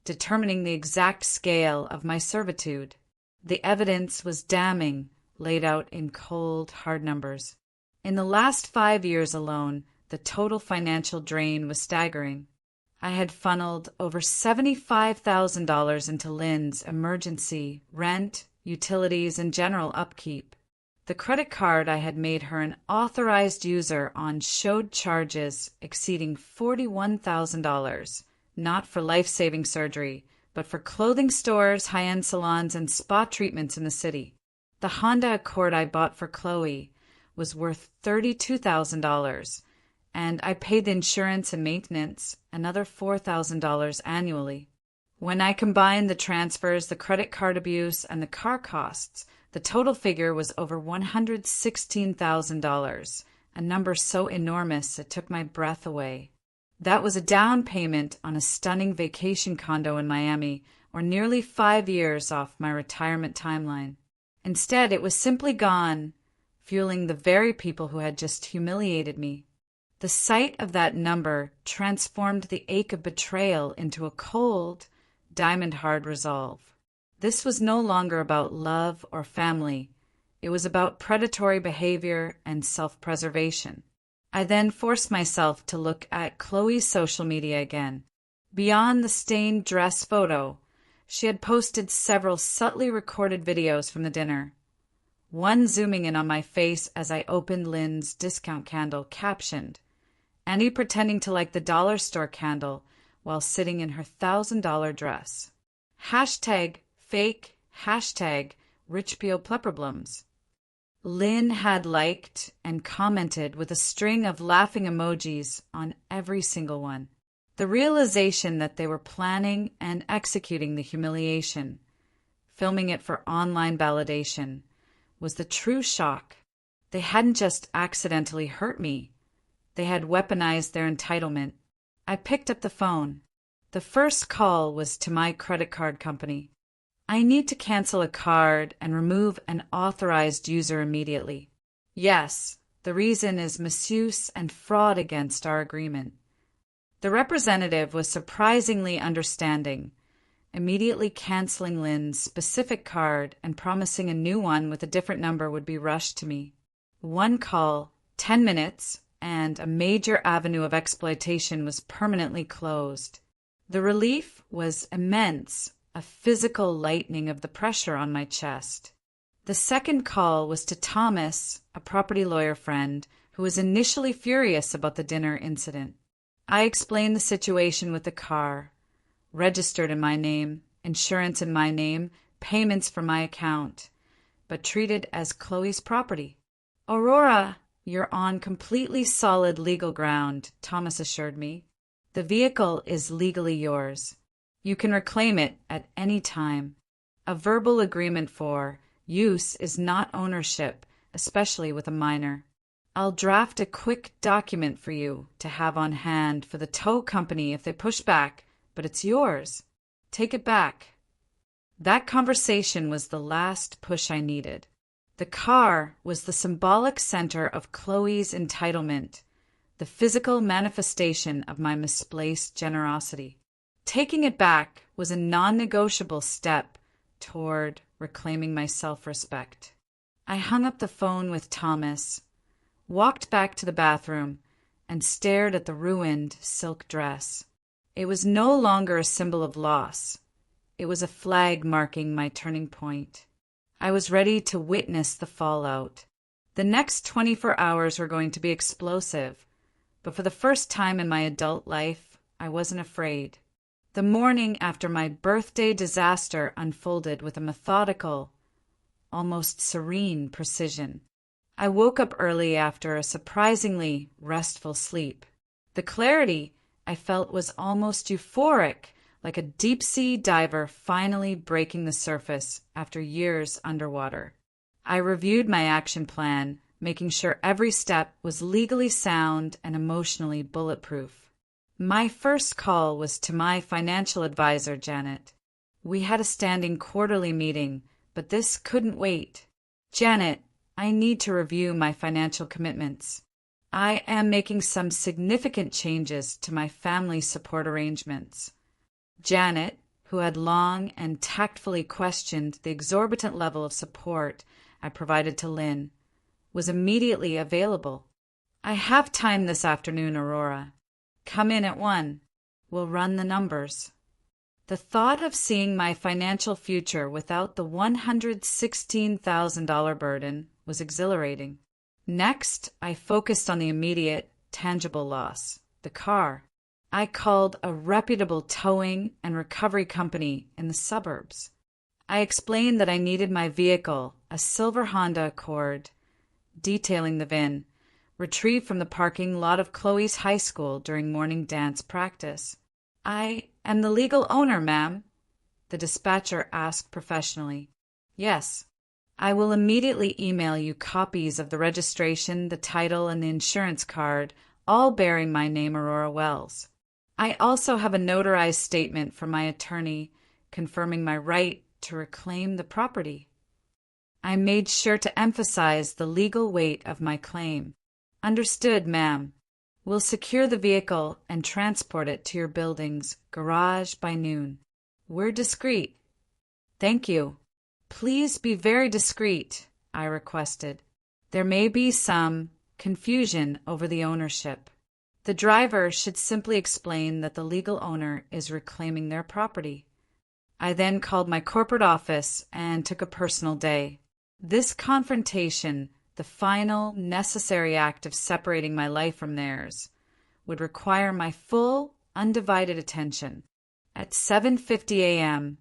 S1: determining the exact scale of my servitude. The evidence was damning, laid out in cold, hard numbers. In the last 5 years alone, the total financial drain was staggering. I had funneled over $75,000 into Lynn's emergency, rent, utilities, and general upkeep. The credit card I had made her an authorized user on showed charges exceeding $41,000, not for life-saving surgery, but for clothing stores, high-end salons, and spa treatments in the city. The Honda Accord I bought for Chloe was worth $32,000, and I paid the insurance and maintenance, another $4,000 annually. When I combined the transfers, the credit card abuse, and the car costs, the total figure was over $116,000, a number so enormous it took my breath away. That was a down payment on a stunning vacation condo in Miami, or nearly 5 years off my retirement timeline. Instead, it was simply gone, fueling the very people who had just humiliated me. The sight of that number transformed the ache of betrayal into a cold, diamond-hard resolve. This was no longer about love or family. It was about predatory behavior and self-preservation. I then forced myself to look at Chloe's social media again. Beyond the stained dress photo, she had posted several subtly recorded videos from the dinner. One zooming in on my face as I opened Lynn's discount candle, captioned, "Annie pretending to like the dollar store candle while sitting in her $1,000 dress. Hashtag fake, hashtag rich plepperblums." Lynn had liked and commented with a string of laughing emojis on every single one. The realization that they were planning and executing the humiliation, filming it for online validation, was the true shock. They hadn't just accidentally hurt me. They had weaponized their entitlement. I picked up the phone. The first call was to my credit card company. "I need to cancel a card and remove an authorized user immediately." "Yes, the reason is misuse and fraud against our agreement." The representative was surprisingly understanding, immediately canceling Lynn's specific card and promising a new one with a different number would be rushed to me. One call, 10 minutes, and a major avenue of exploitation was permanently closed. The relief was immense, a physical lightening of the pressure on my chest. The second call was to Thomas, a property lawyer friend, who was initially furious about the dinner incident. I explained the situation with the car, registered in my name, insurance in my name, payments from my account, but treated as Chloe's property. "Aurora, you're on completely solid legal ground," Thomas assured me. "The vehicle is legally yours. You can reclaim it at any time. A verbal agreement for use is not ownership, especially with a minor. I'll draft a quick document for you to have on hand for the tow company if they push back, but it's yours. Take it back." That conversation was the last push I needed. The car was the symbolic center of Chloe's entitlement, the physical manifestation of my misplaced generosity. Taking it back was a non-negotiable step toward reclaiming my self-respect. I hung up the phone with Thomas, walked back to the bathroom, and stared at the ruined silk dress. It was no longer a symbol of loss. It was a flag marking my turning point. I was ready to witness the fallout. The next 24 hours were going to be explosive, but for the first time in my adult life, I wasn't afraid. The morning after my birthday disaster unfolded with a methodical, almost serene precision. I woke up early after a surprisingly restful sleep. The clarity I felt was almost euphoric, like a deep-sea diver finally breaking the surface after years underwater. I reviewed my action plan, making sure every step was legally sound and emotionally bulletproof. My first call was to my financial advisor, Janet. We had a standing quarterly meeting, but this couldn't wait. "Janet, I need to review my financial commitments. I am making some significant changes to my family support arrangements." Janet, who had long and tactfully questioned the exorbitant level of support I provided to Lynn, was immediately available. "I have time this afternoon, Aurora. Come in at 1. We'll run the numbers." The thought of seeing my financial future without the $116,000 burden was exhilarating. Next, I focused on the immediate, tangible loss, the car. I called a reputable towing and recovery company in the suburbs. I explained that I needed my vehicle, a silver Honda Accord, detailing the VIN, retrieved from the parking lot of Chloe's high school during morning dance practice. "I am the legal owner, ma'am," the dispatcher asked professionally. "Yes. I will immediately email you copies of the registration, the title, and the insurance card, all bearing my name, Aurora Wells. I also have a notarized statement from my attorney confirming my right to reclaim the property." I made sure to emphasize the legal weight of my claim. "Understood, ma'am. We'll secure the vehicle and transport it to your building's garage by noon. We're discreet." "Thank you. Please be very discreet," I requested. "There may be some confusion over the ownership. The driver should simply explain that the legal owner is reclaiming their property." I then called my corporate office and took a personal day. This confrontation, the final, necessary act of separating my life from theirs, would require my full, undivided attention. At 7:50 a.m.,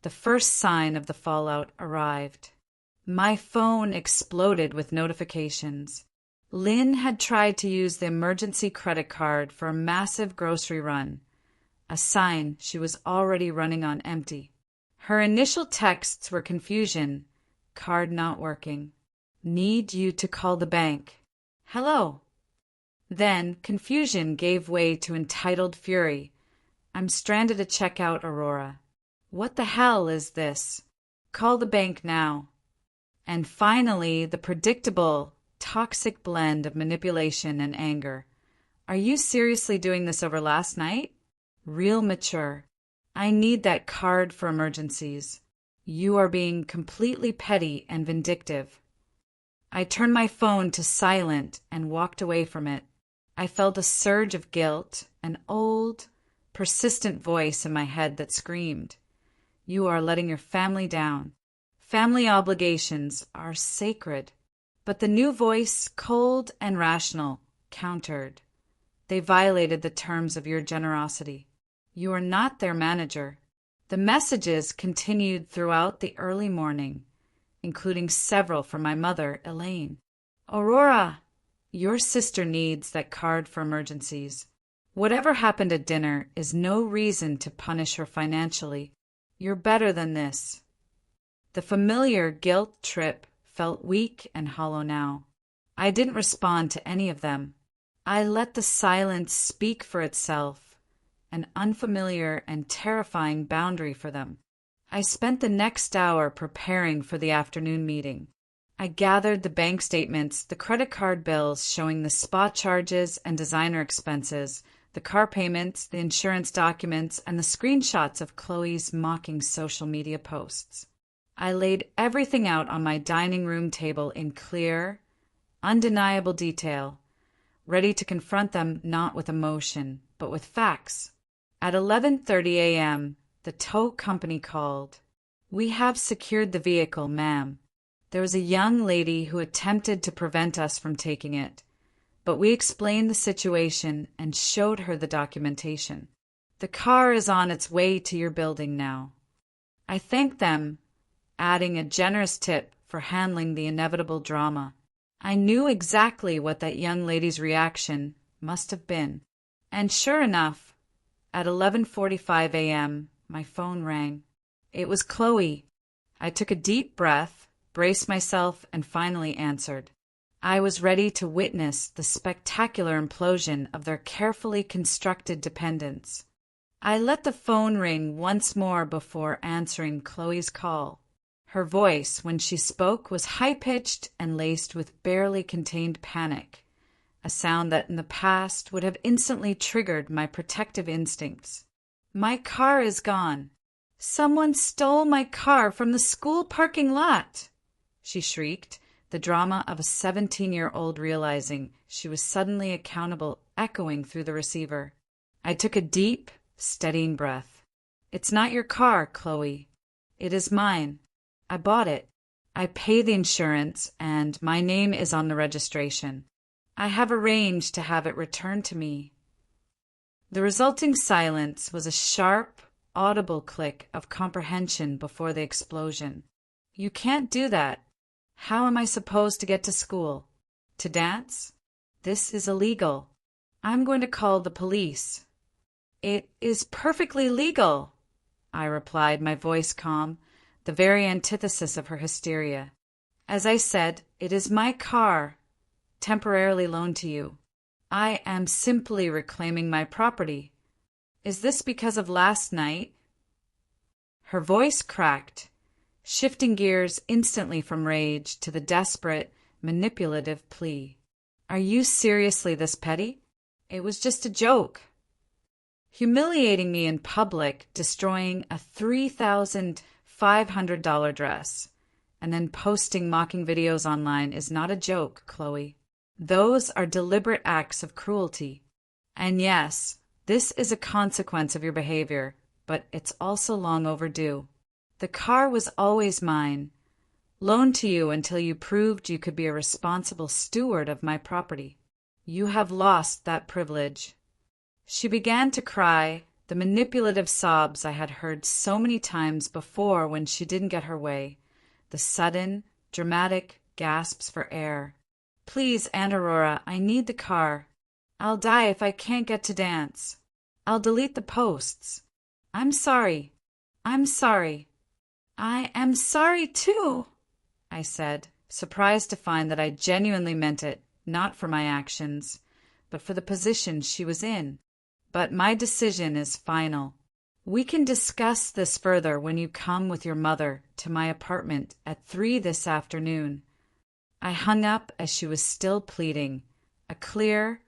S1: the first sign of the fallout arrived. My phone exploded with notifications. Lynn had tried to use the emergency credit card for a massive grocery run, a sign she was already running on empty. Her initial texts were confusion, card not working, need you to call the bank, hello. Then confusion gave way to entitled fury. I'm stranded at checkout, Aurora. What the hell is this? Call the bank now. And finally, the predictable, toxic blend of manipulation and anger. Are you seriously doing this over last night? Real mature. I need that card for emergencies. You are being completely petty and vindictive. I turned my phone to silent and walked away from it. I felt a surge of guilt, an old, persistent voice in my head that screamed, "You are letting your family down. Family obligations are sacred." But the new voice, cold and rational, countered. "They violated the terms of your generosity. You are not their manager." The messages continued throughout the early morning, including several from my mother, Elaine. "Aurora, your sister needs that card for emergencies. Whatever happened at dinner is no reason to punish her financially. You're better than this." The familiar guilt trip felt weak and hollow now. I didn't respond to any of them. I let the silence speak for itself, an unfamiliar and terrifying boundary for them. I spent the next hour preparing for the afternoon meeting. I gathered the bank statements, the credit card bills showing the spot charges and designer expenses, the car payments, the insurance documents, and the screenshots of Chloe's mocking social media posts. I laid everything out on my dining room table in clear, undeniable detail, ready to confront them not with emotion, but with facts. At 11:30 a.m., the tow company called. "We have secured the vehicle, ma'am. There was a young lady who attempted to prevent us from taking it, but we explained the situation and showed her the documentation. The car is on its way to your building now." I thanked them, adding a generous tip for handling the inevitable drama. I knew exactly what that young lady's reaction must have been. And sure enough, at 11:45 a.m., my phone rang. It was Chloe. I took a deep breath, braced myself, and finally answered. I was ready to witness the spectacular implosion of their carefully constructed dependence. I let the phone ring once more before answering Chloe's call. Her voice, when she spoke, was high-pitched and laced with barely contained panic, a sound that in the past would have instantly triggered my protective instincts. "My car is gone. Someone stole my car from the school parking lot," she shrieked, the drama of a 17-year-old realizing she was suddenly accountable echoing through the receiver. I took a deep, steadying breath. It's not your car, Chloe. It is mine. I bought it. I pay the insurance, and my name is on the registration. I have arranged to have it returned to me. The resulting silence was a sharp, audible click of comprehension before the explosion. You can't do that. How am I supposed to get to school? To dance? This is illegal. I'm going to call the police. It is perfectly legal, I replied, my voice calm, the very antithesis of her hysteria. As I said, it is my car, temporarily loaned to you. I am simply reclaiming my property. Is this because of last night? Her voice cracked, shifting gears instantly from rage to the desperate, manipulative plea. Are you seriously this petty? It was just a joke. Humiliating me in public, destroying a $3,500 dress, and then posting mocking videos online is not a joke, Chloe. Those are deliberate acts of cruelty. And yes, this is a consequence of your behavior, but it's also long overdue. The car was always mine, loaned to you until you proved you could be a responsible steward of my property. You have lost that privilege. She began to cry, the manipulative sobs I had heard so many times before when she didn't get her way, the sudden, dramatic gasps for air. Please, Aunt Aurora, I need the car. I'll die if I can't get to dance. I'll delete the posts. I'm sorry. I'm sorry. I am sorry too, I said, surprised to find that I genuinely meant it, not for my actions, but for the position she was in. But my decision is final. We can discuss this further when you come with your mother to my apartment at 3 this afternoon. I hung up as she was still pleading, a clear,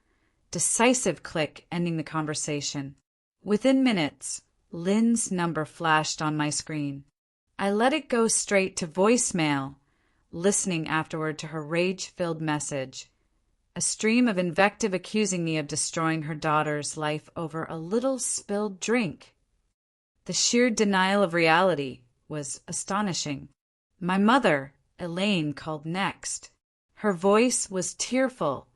S1: decisive click ending the conversation. Within minutes, Lynn's number flashed on my screen. I let it go straight to voicemail, listening afterward to her rage-filled message, a stream of invective accusing me of destroying her daughter's life over a little spilled drink. The sheer denial of reality was astonishing. My mother, Elaine, called next. Her voice was tearful,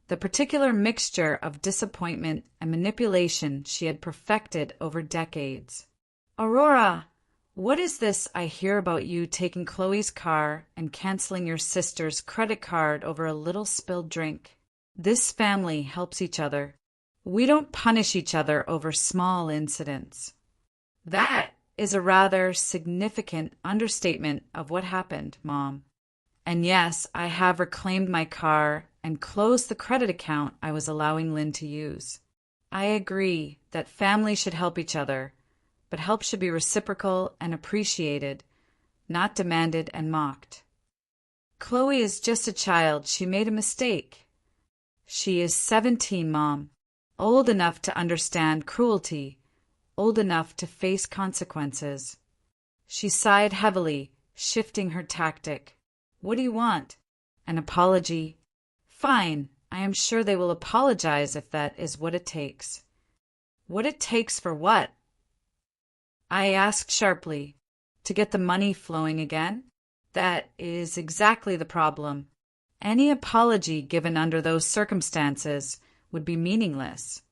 S1: the particular mixture of disappointment and manipulation she had perfected over decades. Aurora, what is this I hear about you taking Chloe's car and canceling your sister's credit card over a little spilled drink? This family helps each other. We don't punish each other over small incidents. That is a rather significant understatement of what happened, Mom. And yes, I have reclaimed my car and closed the credit account I was allowing Lynn to use. I agree that families should help each other, but help should be reciprocal and appreciated, not demanded and mocked. Chloe is just a child. She made a mistake. She is 17, Mom, old enough to understand cruelty, old enough to face consequences. She sighed heavily, shifting her tactic. What do you want? An apology? Fine, I am sure they will apologize if that is what it takes. What it takes for what? I asked sharply. To get the money flowing again? That is exactly the problem. Any apology given under those circumstances would be meaningless.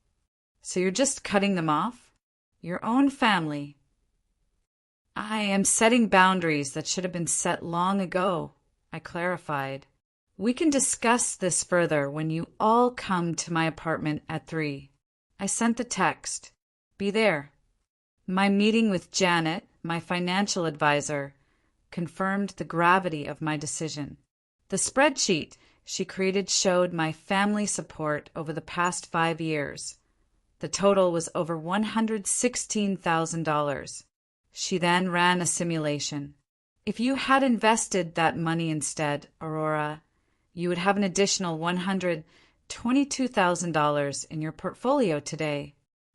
S1: So you're just cutting them off? Your own family. I am setting boundaries that should have been set long ago, I clarified. We can discuss this further when you all come to my apartment at 3. I sent the text. Be there. My meeting with Janet, my financial advisor, confirmed the gravity of my decision. The spreadsheet she created showed my family support over the past 5 years. The total was over $116,000. She then ran a simulation. If you had invested that money instead, Aurora, you would have an additional $122,000 in your portfolio today.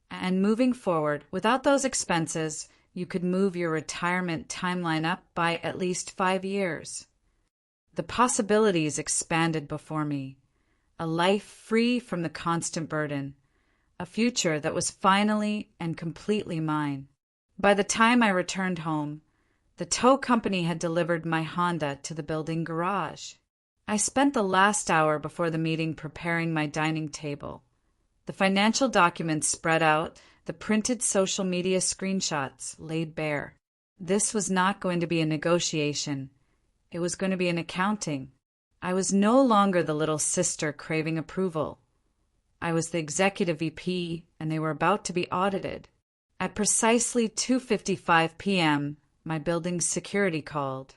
S1: And moving forward, without those expenses, you could move your retirement timeline up by at least 5 years. The possibilities expanded before me. A life free from the constant burden. A future that was finally and completely mine. By the time I returned home, the tow company had delivered my Honda to the building garage. I spent the last hour before the meeting preparing my dining table. The financial documents spread out, the printed social media screenshots laid bare. This was not going to be a negotiation. It was going to be an accounting. I was no longer the little sister craving approval. I was the executive VP, and they were about to be audited. At precisely 2:55 p.m., my building's security called.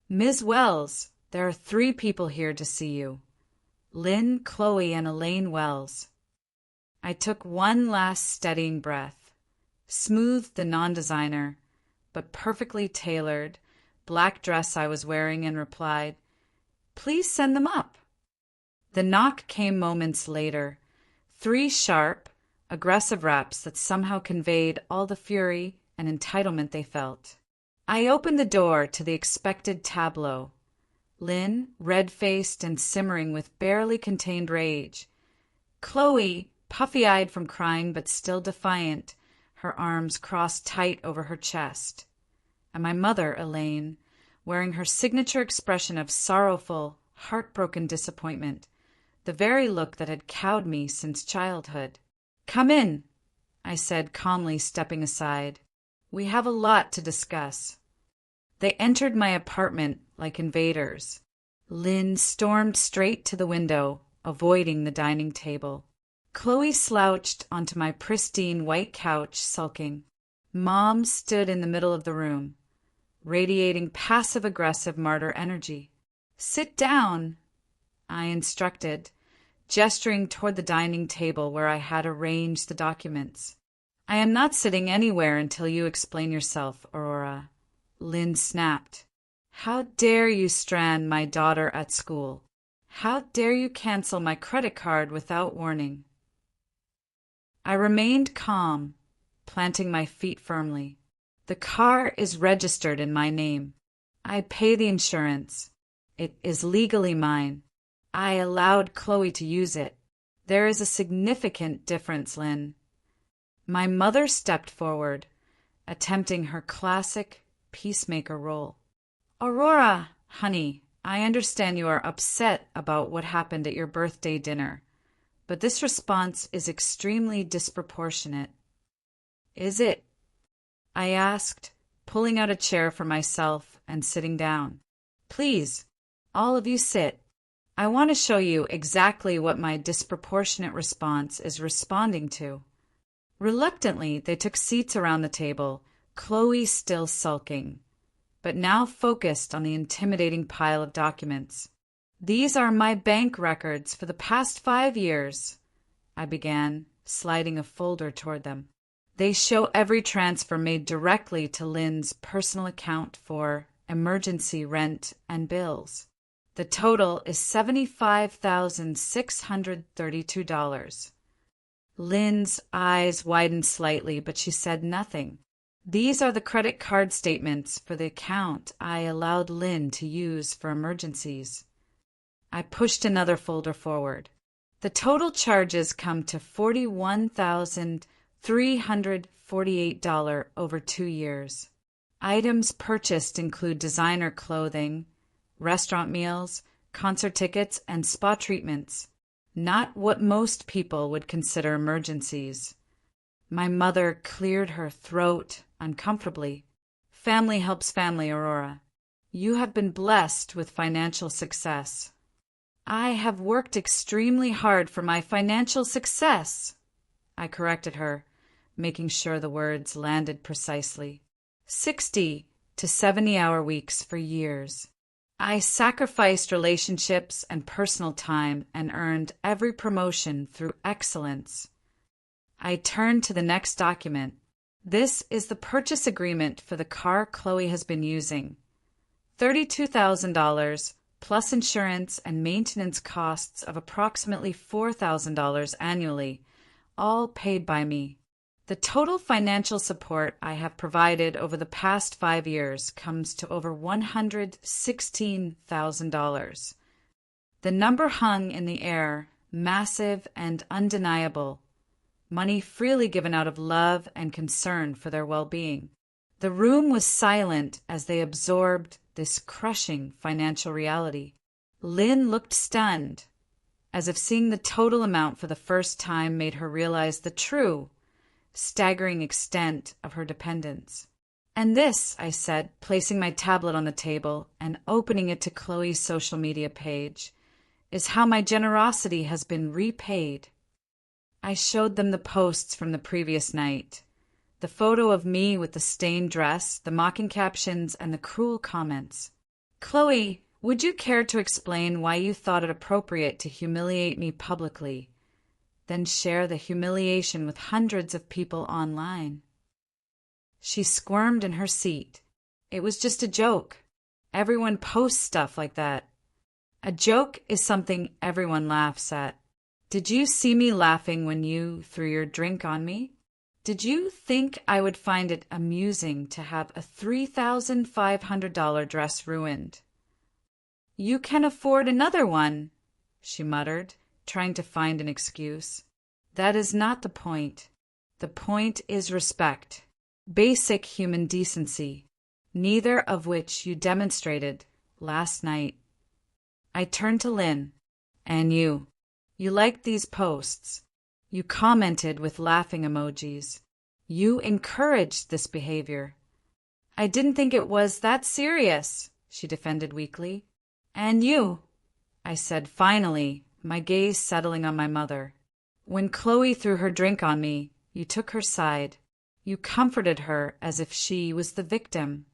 S1: "Ms. Wells, there are 3 people here to see you. Lynn, Chloe, and Elaine Wells." I took one last steadying breath, smoothed the non-designer, but perfectly tailored, black dress I was wearing and replied, "Please send them up." The knock came moments later. 3 sharp, aggressive raps that somehow conveyed all the fury and entitlement they felt. I opened the door to the expected tableau. Lynn, red-faced and simmering with barely contained rage. Chloe, puffy-eyed from crying but still defiant, her arms crossed tight over her chest. And my mother, Elaine, wearing her signature expression of sorrowful, heartbroken disappointment, the very look that had cowed me since childhood. "Come in," I said, calmly stepping aside. "We have a lot to discuss." They entered my apartment like invaders. Lynn stormed straight to the window, avoiding the dining table. Chloe slouched onto my pristine white couch, sulking. Mom stood in the middle of the room, radiating passive-aggressive martyr energy. "Sit down," I instructed, gesturing toward the dining table where I had arranged the documents. "I am not sitting anywhere until you explain yourself, Aurora," Lynn snapped. "How dare you strand my daughter at school? How dare you cancel my credit card without warning?" I remained calm, planting my feet firmly. "The car is registered in my name. I pay the insurance. It is legally mine. I allowed Chloe to use it. There is a significant difference, Lynn." My mother stepped forward, attempting her classic peacemaker role. "Aurora, honey, I understand you are upset about what happened at your birthday dinner, but this response is extremely disproportionate." "Is it?" I asked, pulling out a chair for myself and sitting down. "Please, all of you sit. I want to show you exactly what my disproportionate response is responding to." Reluctantly, they took seats around the table, Chloe still sulking, but now focused on the intimidating pile of documents. "These are my bank records for the past 5 years," I began, sliding a folder toward them. "They show every transfer made directly to Lynn's personal account for emergency rent and bills. The total is $75,632. Lynn's eyes widened slightly, but she said nothing. "These are the credit card statements for the account I allowed Lynn to use for emergencies." I pushed another folder forward. "The total charges come to $41,348 over 2 years. Items purchased include designer clothing, restaurant meals, concert tickets, and spa treatments. Not what most people would consider emergencies." My mother cleared her throat uncomfortably. "Family helps family, Aurora. You have been blessed with financial success." "I have worked extremely hard for my financial success," I corrected her, making sure the words landed precisely. 60 to 70-hour weeks for years. I sacrificed relationships and personal time and earned every promotion through excellence. I turned to the next document. "This is the purchase agreement for the car Chloe has been using. $32,000 plus insurance and maintenance costs of approximately $4,000 annually, all paid by me. The total financial support I have provided over the past 5 years comes to over $116,000. The number hung in the air, massive and undeniable. Money freely given out of love and concern for their well-being. The room was silent as they absorbed this crushing financial reality. Lynn looked stunned, as if seeing the total amount for the first time made her realize the true, staggering extent of her dependence. "And this," I said, placing my tablet on the table and opening it to Chloe's social media page, "is how my generosity has been repaid." I showed them the posts from the previous night. The photo of me with the stained dress, the mocking captions, and the cruel comments. "Chloe, would you care to explain why you thought it appropriate to humiliate me publicly, then share the humiliation with hundreds of people online?" She squirmed in her seat. "It was just a joke. Everyone posts stuff like that." A joke is something everyone laughs at. Did you see me laughing when you threw your drink on me? Did you think I would find it amusing to have a $3,500 dress ruined? "You can afford another one," she muttered, trying to find an excuse. "That is not the point. The point is respect. Basic human decency, neither of which you demonstrated last night." I turned to Lynn. "And you. You liked these posts. You commented with laughing emojis. You encouraged this behavior." "I didn't think it was that serious," she defended weakly. "And you," I said finally, my gaze settling on my mother. "When Chloe threw her drink on me, you took her side. You comforted her as if she was the victim."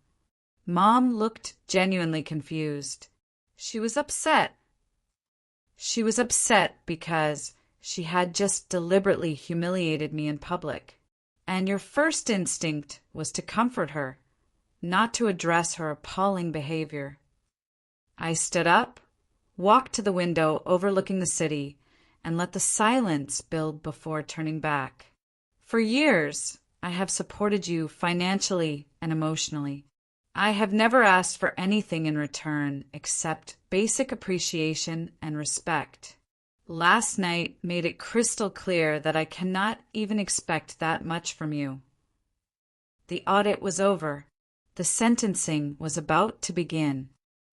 S1: Mom looked genuinely confused. She was upset. She was upset because she had just deliberately humiliated me in public. And your first instinct was to comfort her, not to address her appalling behavior. I stood up, walked to the window overlooking the city, and let the silence build before turning back. "For years, I have supported you financially and emotionally. I have never asked for anything in return except basic appreciation and respect. Last night made it crystal clear that I cannot even expect that much from you." The audit was over. The sentencing was about to begin.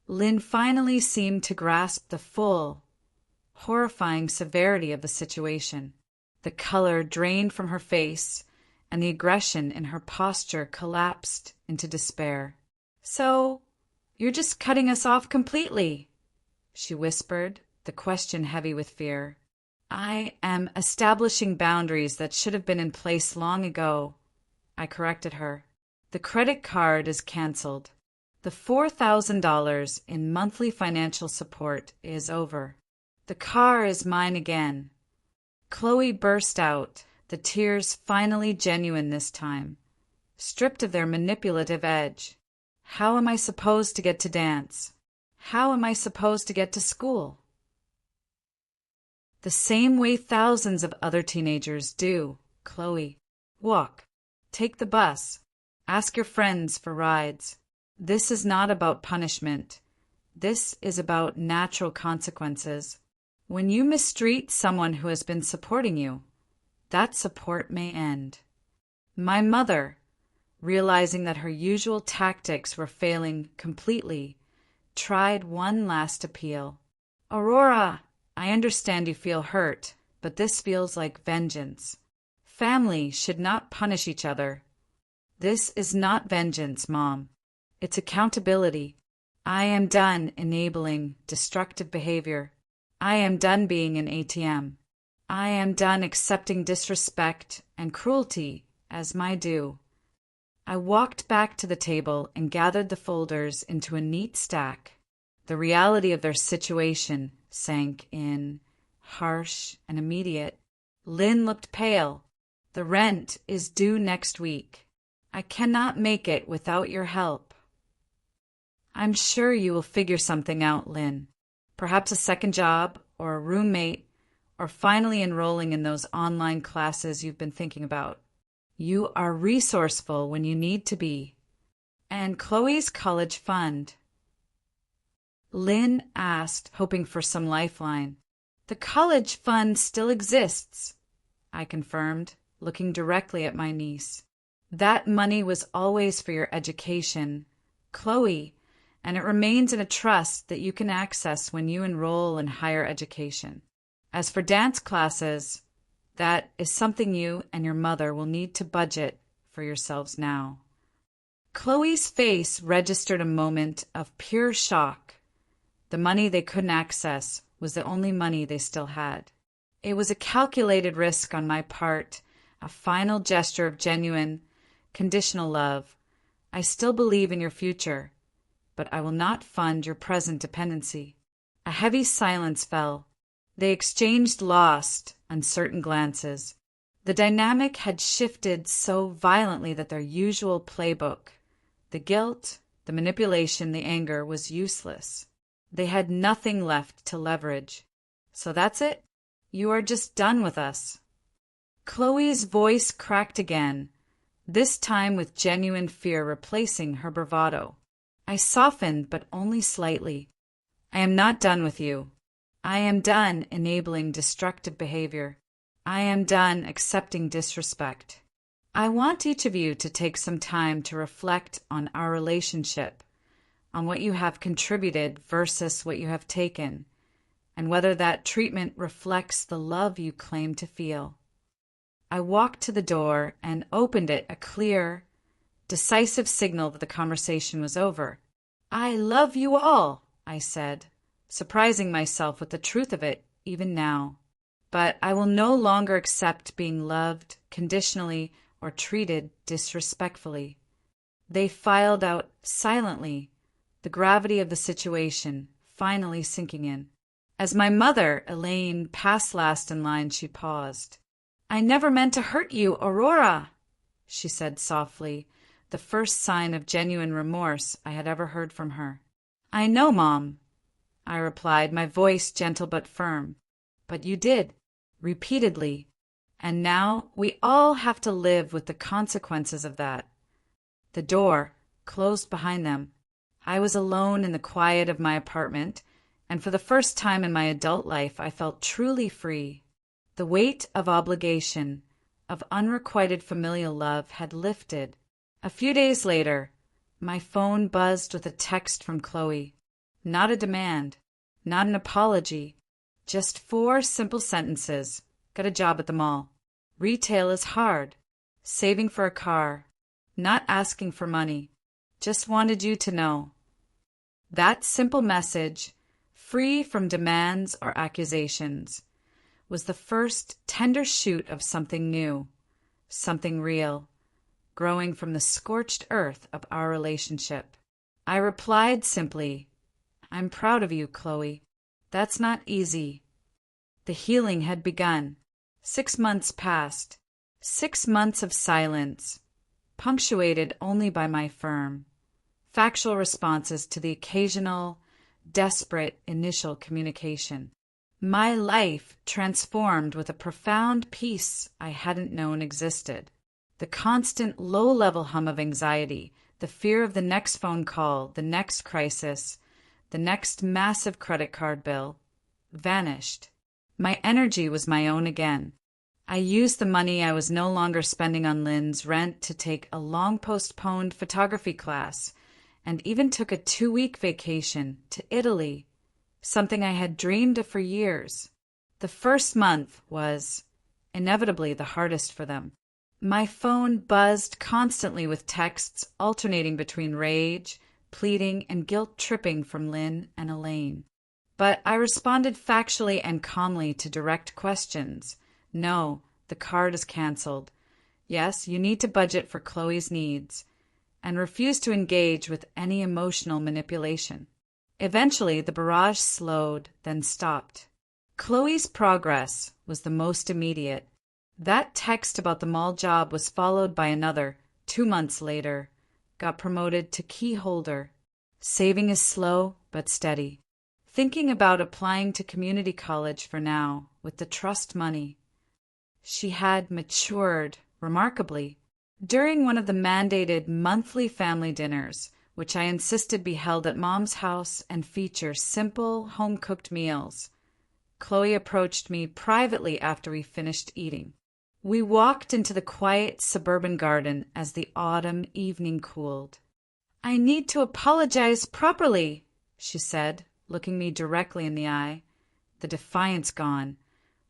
S1: Lynn finally seemed to grasp the full, horrifying severity of the situation. The color drained from her face, and the aggression in her posture collapsed into despair. "So, you're just cutting us off completely?" she whispered, the question heavy with fear. "I am establishing boundaries that should have been in place long ago," I corrected her. "The credit card is canceled. The $4,000 in monthly financial support is over. The car is mine again." Chloe burst out, the tears finally genuine this time, stripped of their manipulative edge. "How am I supposed to get to dance? How am I supposed to get to school?" "The same way thousands of other teenagers do, Chloe. Walk. Take the bus. Ask your friends for rides. This is not about punishment. This is about natural consequences. When you mistreat someone who has been supporting you, that support may end." My mother, realizing that her usual tactics were failing completely, tried one last appeal. "Aurora, I understand you feel hurt, but this feels like vengeance. Family should not punish each other." "This is not vengeance, Mom. It's accountability. I am done enabling destructive behavior. I am done being an ATM. I am done accepting disrespect and cruelty as my due." I walked back to the table and gathered the folders into a neat stack. The reality of their situation sank in, harsh and immediate. Lynn looked pale. "The rent is due next week. I cannot make it without your help." "I'm sure you will figure something out, Lynn. Perhaps a second job, or a roommate, or finally enrolling in those online classes you've been thinking about." You are resourceful when you need to be. And Chloe's college fund? Lynn asked, hoping for some lifeline. The college fund still exists, I confirmed, looking directly at my niece. That money was always for your education, Chloe, and it remains in a trust that you can access when you enroll in higher education. As for dance classes, that is something you and your mother will need to budget for yourselves now. Chloe's face registered a moment of pure shock. The money they couldn't access was the only money they still had. It was a calculated risk on my part, a final gesture of genuine, conditional love. I still believe in your future, but I will not fund your present dependency. A heavy silence fell. They exchanged lost, uncertain glances. The dynamic had shifted so violently that their usual playbook, the guilt, the manipulation, the anger, was useless. They had nothing left to leverage. So that's it? You are just done with us. Chloe's voice cracked again, this time with genuine fear replacing her bravado. I softened, but only slightly. I am not done with you. I am done enabling destructive behavior. I am done accepting disrespect. I want each of you to take some time to reflect on our relationship, on what you have contributed versus what you have taken, and whether that treatment reflects the love you claim to feel. I walked to the door and opened it, a clear, decisive signal that the conversation was over. I love you all, I said, surprising myself with the truth of it even now. But I will no longer accept being loved conditionally or treated disrespectfully. They filed out silently, the gravity of the situation finally sinking in. As my mother, Elaine, passed last in line, she paused. I never meant to hurt you, Aurora, she said softly, the first sign of genuine remorse I had ever heard from her. I know, Mom, I replied, my voice gentle but firm. But you did, repeatedly, and now we all have to live with the consequences of that. The door closed behind them. I was alone in the quiet of my apartment, and for the first time in my adult life I felt truly free. The weight of obligation, of unrequited familial love had lifted. A few days later, my phone buzzed with a text from Chloe. Not a demand, not an apology, just 4 simple sentences. Got a job at the mall. Retail is hard. Saving for a car. Not asking for money. Just wanted you to know. That simple message, free from demands or accusations, was the first tender shoot of something new, something real, growing from the scorched earth of our relationship. I replied simply, I'm proud of you, Chloe. That's not easy. The healing had begun. 6 months passed. 6 months of silence, punctuated only by my firm, factual responses to the occasional, desperate initial communication. My life transformed with a profound peace I hadn't known existed. The constant low-level hum of anxiety, the fear of the next phone call, the next crisis, the next massive credit card bill, vanished. My energy was my own again. I used the money I was no longer spending on Lynn's rent to take a long-postponed photography class, and even took a 2-week vacation to Italy, something I had dreamed of for years. The first month was, inevitably, the hardest for them. My phone buzzed constantly with texts alternating between rage, pleading, and guilt-tripping from Lynn and Elaine. But I responded factually and calmly to direct questions. No, the card is canceled. Yes, you need to budget for Chloe's needs, and refused to engage with any emotional manipulation. Eventually, the barrage slowed, then stopped. Chloe's progress was the most immediate. That text about the mall job was followed by another, 2 months later. Got promoted to key holder. Saving is slow but steady. Thinking about applying to community college for now, with the trust money. She had matured remarkably. During one of the mandated monthly family dinners, which I insisted be held at Mom's house and feature simple, home-cooked meals, Chloe approached me privately after we finished eating. We walked into the quiet suburban garden as the autumn evening cooled. "I need to apologize properly," she said, looking me directly in the eye, the defiance gone,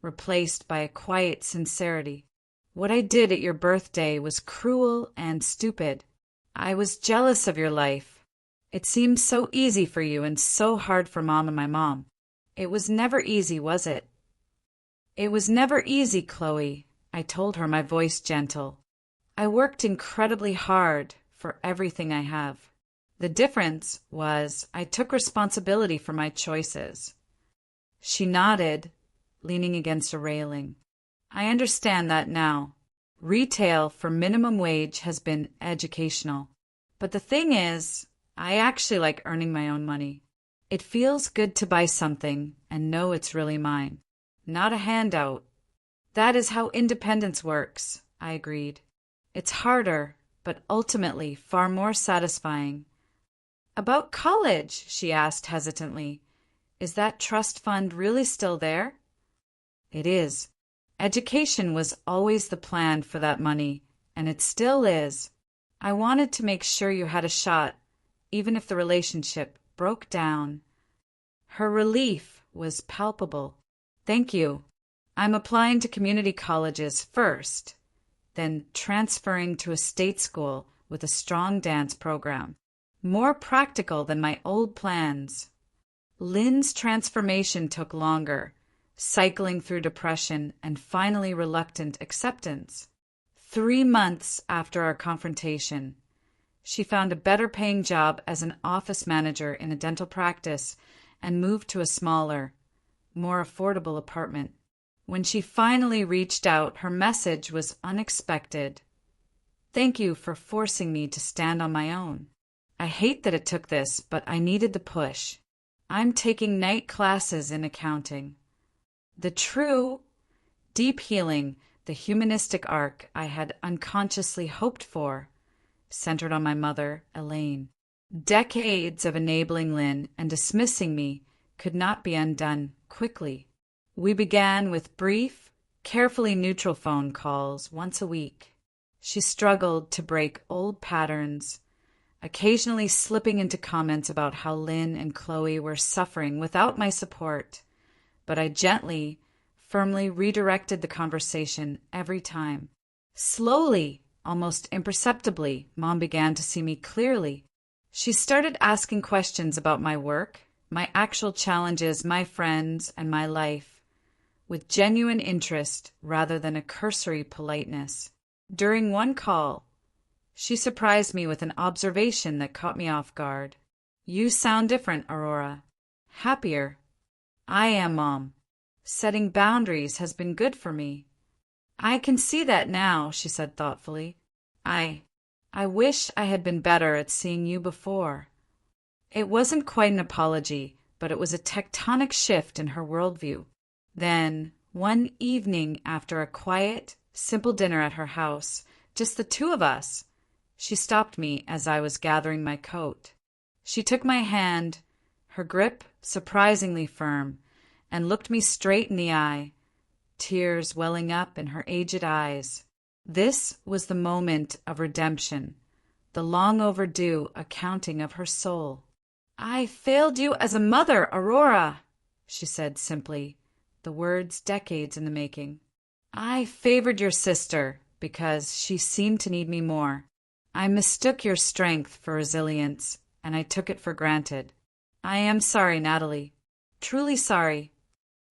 S1: replaced by a quiet sincerity. "What I did at your birthday was cruel and stupid. I was jealous of your life. It seemed so easy for you and so hard for Mom and my mom. It was never easy, was it?" "It was never easy, Chloe," I told her, my voice gentle. "I worked incredibly hard for everything I have. The difference was I took responsibility for my choices." She nodded, leaning against a railing. "I understand that now. Retail for minimum wage has been educational. But the thing is, I actually like earning my own money. It feels good to buy something and know it's really mine, not a handout." "That is how independence works," I agreed. "It's harder, but ultimately far more satisfying." "About college?" she asked hesitantly. "Is that trust fund really still there?" "It is. Education was always the plan for that money, and it still is. I wanted to make sure you had a shot, even if the relationship broke down." Her relief was palpable. "Thank you. I'm applying to community colleges first, then transferring to a state school with a strong dance program. More practical than my old plans." Lynn's transformation took longer, cycling through depression and finally reluctant acceptance. 3 months after our confrontation, she found a better-paying job as an office manager in a dental practice and moved to a smaller, more affordable apartment. When she finally reached out, her message was unexpected. "Thank you for forcing me to stand on my own. I hate that it took this, but I needed the push. I'm taking night classes in accounting." The true, deep healing, the humanistic arc I had unconsciously hoped for, centered on my mother, Elaine. Decades of enabling Lynn and dismissing me could not be undone quickly. We began with brief, carefully neutral phone calls once a week. She struggled to break old patterns, occasionally slipping into comments about how Lynn and Chloe were suffering without my support, but I gently, firmly redirected the conversation every time. Slowly, almost imperceptibly, Mom began to see me clearly. She started asking questions about my work, my actual challenges, my friends, and my life, with genuine interest rather than a cursory politeness. During one call, she surprised me with an observation that caught me off guard. "You sound different, Aurora. Happier." "I am, Mom. Setting boundaries has been good for me." "I can see that now," she said thoughtfully. I wish I had been better at seeing you before." It wasn't quite an apology, but it was a tectonic shift in her worldview. Then, one evening after a quiet, simple dinner at her house, just the two of us, she stopped me as I was gathering my coat. She took my hand, her grip surprisingly firm, and looked me straight in the eye, tears welling up in her aged eyes. This was the moment of redemption, the long overdue accounting of her soul. "I failed you as a mother, Aurora," she said simply, the words decades in the making. "I favored your sister because she seemed to need me more. I mistook your strength for resilience, and I took it for granted. I am sorry, Natalie. Truly sorry."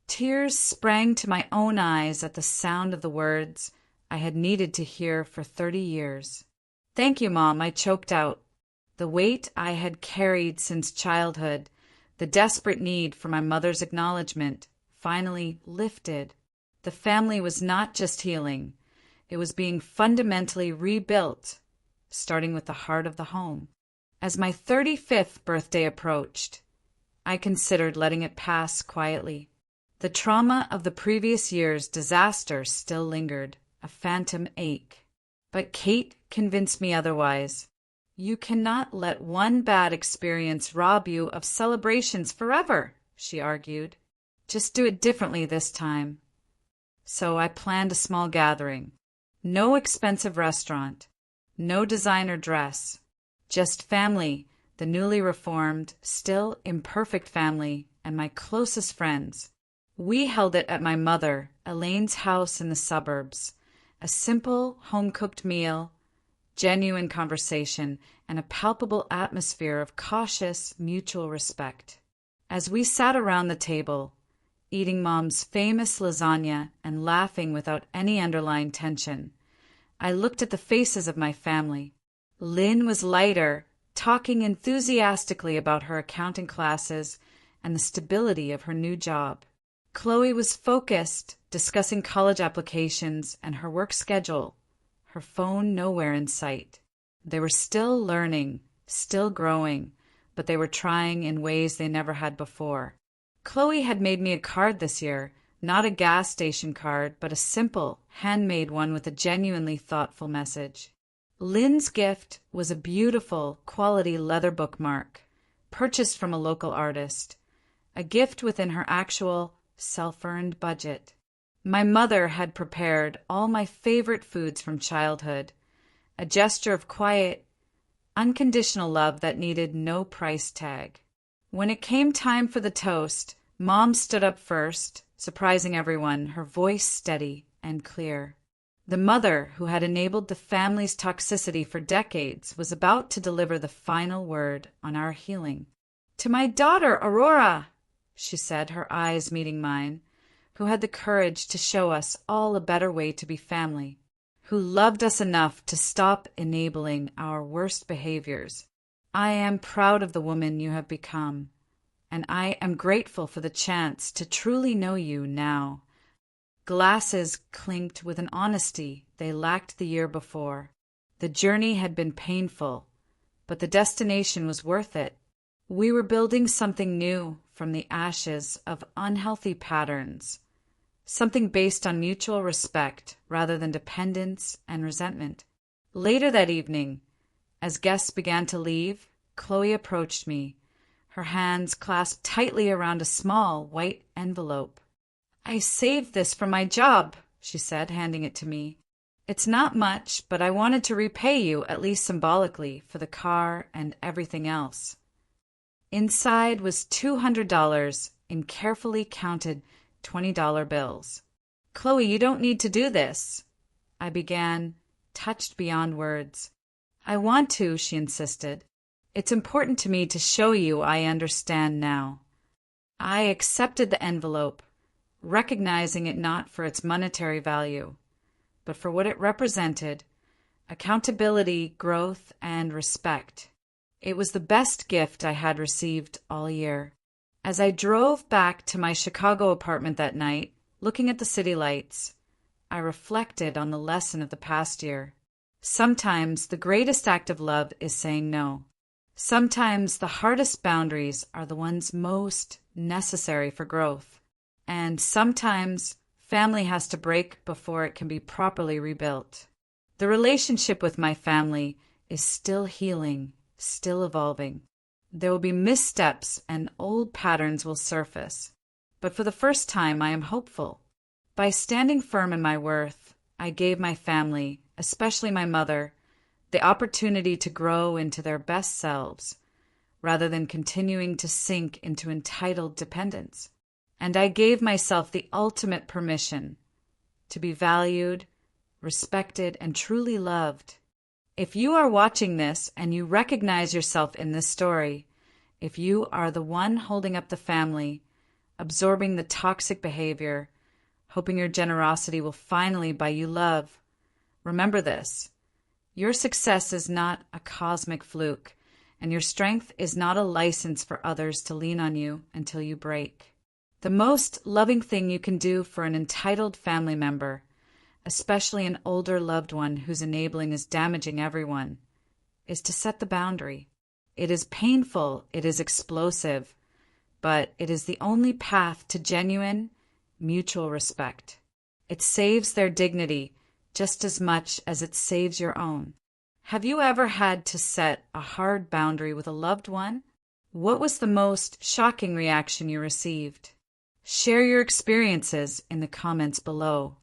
S1: Tears sprang to my own eyes at the sound of the words I had needed to hear for 30 years. "Thank you, Mom," I choked out. The weight I had carried since childhood, the desperate need for my mother's acknowledgement, finally lifted. The family was not just healing. It was being fundamentally rebuilt, starting with the heart of the home. As my 35th birthday approached, I considered letting it pass quietly. The trauma of the previous year's disaster still lingered, a phantom ache. But Kate convinced me otherwise. You cannot let one bad experience rob you of celebrations forever, she argued. Just do it differently this time. So I planned a small gathering. No expensive restaurant. No designer dress. Just family, the newly reformed, still imperfect family, and my closest friends. We held it at my mother, Elaine's house in the suburbs. A simple, home-cooked meal, genuine conversation, and a palpable atmosphere of cautious, mutual respect. As we sat around the table, eating Mom's famous lasagna and laughing without any underlying tension, I looked at the faces of my family. Lynn was lighter, talking enthusiastically about her accounting classes and the stability of her new job. Chloe was focused, discussing college applications and her work schedule, her phone nowhere in sight. They were still learning, still growing, but they were trying in ways they never had before. Chloe had made me a card this year, not a gas station card, but a simple, handmade one with a genuinely thoughtful message. Lynn's gift was a beautiful, quality leather bookmark, purchased from a local artist, a gift within her actual, self-earned budget. My mother had prepared all my favorite foods from childhood, a gesture of quiet, unconditional love that needed no price tag. When it came time for the toast, Mom stood up first, surprising everyone, her voice steady and clear. The mother, who had enabled the family's toxicity for decades, was about to deliver the final word on our healing. "To my daughter, Aurora," she said, her eyes meeting mine, "who had the courage to show us all a better way to be family, who loved us enough to stop enabling our worst behaviors. I am proud of the woman you have become, and I am grateful for the chance to truly know you now." Glasses clinked with an honesty they lacked the year before. The journey had been painful, but the destination was worth it. We were building something new from the ashes of unhealthy patterns, something based on mutual respect rather than dependence and resentment. Later that evening, as guests began to leave, Chloe approached me, her hands clasped tightly around a small white envelope. "I saved this for my job," she said, handing it to me. "It's not much, but I wanted to repay you, at least symbolically, for the car and everything else." Inside was $200 in carefully counted $20 bills. "Chloe, you don't need to do this," I began, touched beyond words. "I want to," she insisted. "It's important to me to show you I understand now." I accepted the envelope, recognizing it not for its monetary value, but for what it represented: accountability, growth, and respect. It was the best gift I had received all year. As I drove back to my Chicago apartment that night, looking at the city lights, I reflected on the lesson of the past year. Sometimes the greatest act of love is saying no. Sometimes the hardest boundaries are the ones most necessary for growth. And sometimes family has to break before it can be properly rebuilt. The relationship with my family is still healing, still evolving. There will be missteps and old patterns will surface. But for the first time, I am hopeful. By standing firm in my worth, I gave my family, especially my mother, the opportunity to grow into their best selves, rather than continuing to sink into entitled dependence. And I gave myself the ultimate permission to be valued, respected, and truly loved. If you are watching this and you recognize yourself in this story, if you are the one holding up the family, absorbing the toxic behavior, hoping your generosity will finally buy you love, remember this: your success is not a cosmic fluke, and your strength is not a license for others to lean on you until you break. The most loving thing you can do for an entitled family member, especially an older loved one whose enabling is damaging everyone, is to set the boundary. It is painful, it is explosive, but it is the only path to genuine, mutual respect. It saves their dignity, just as much as it saves your own. Have you ever had to set a hard boundary with a loved one? What was the most shocking reaction you received? Share your experiences in the comments below.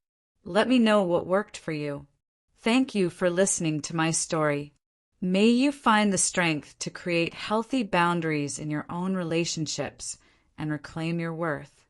S1: Let me know what worked for you. Thank you for listening to my story. May you find the strength to create healthy boundaries in your own relationships and reclaim your worth.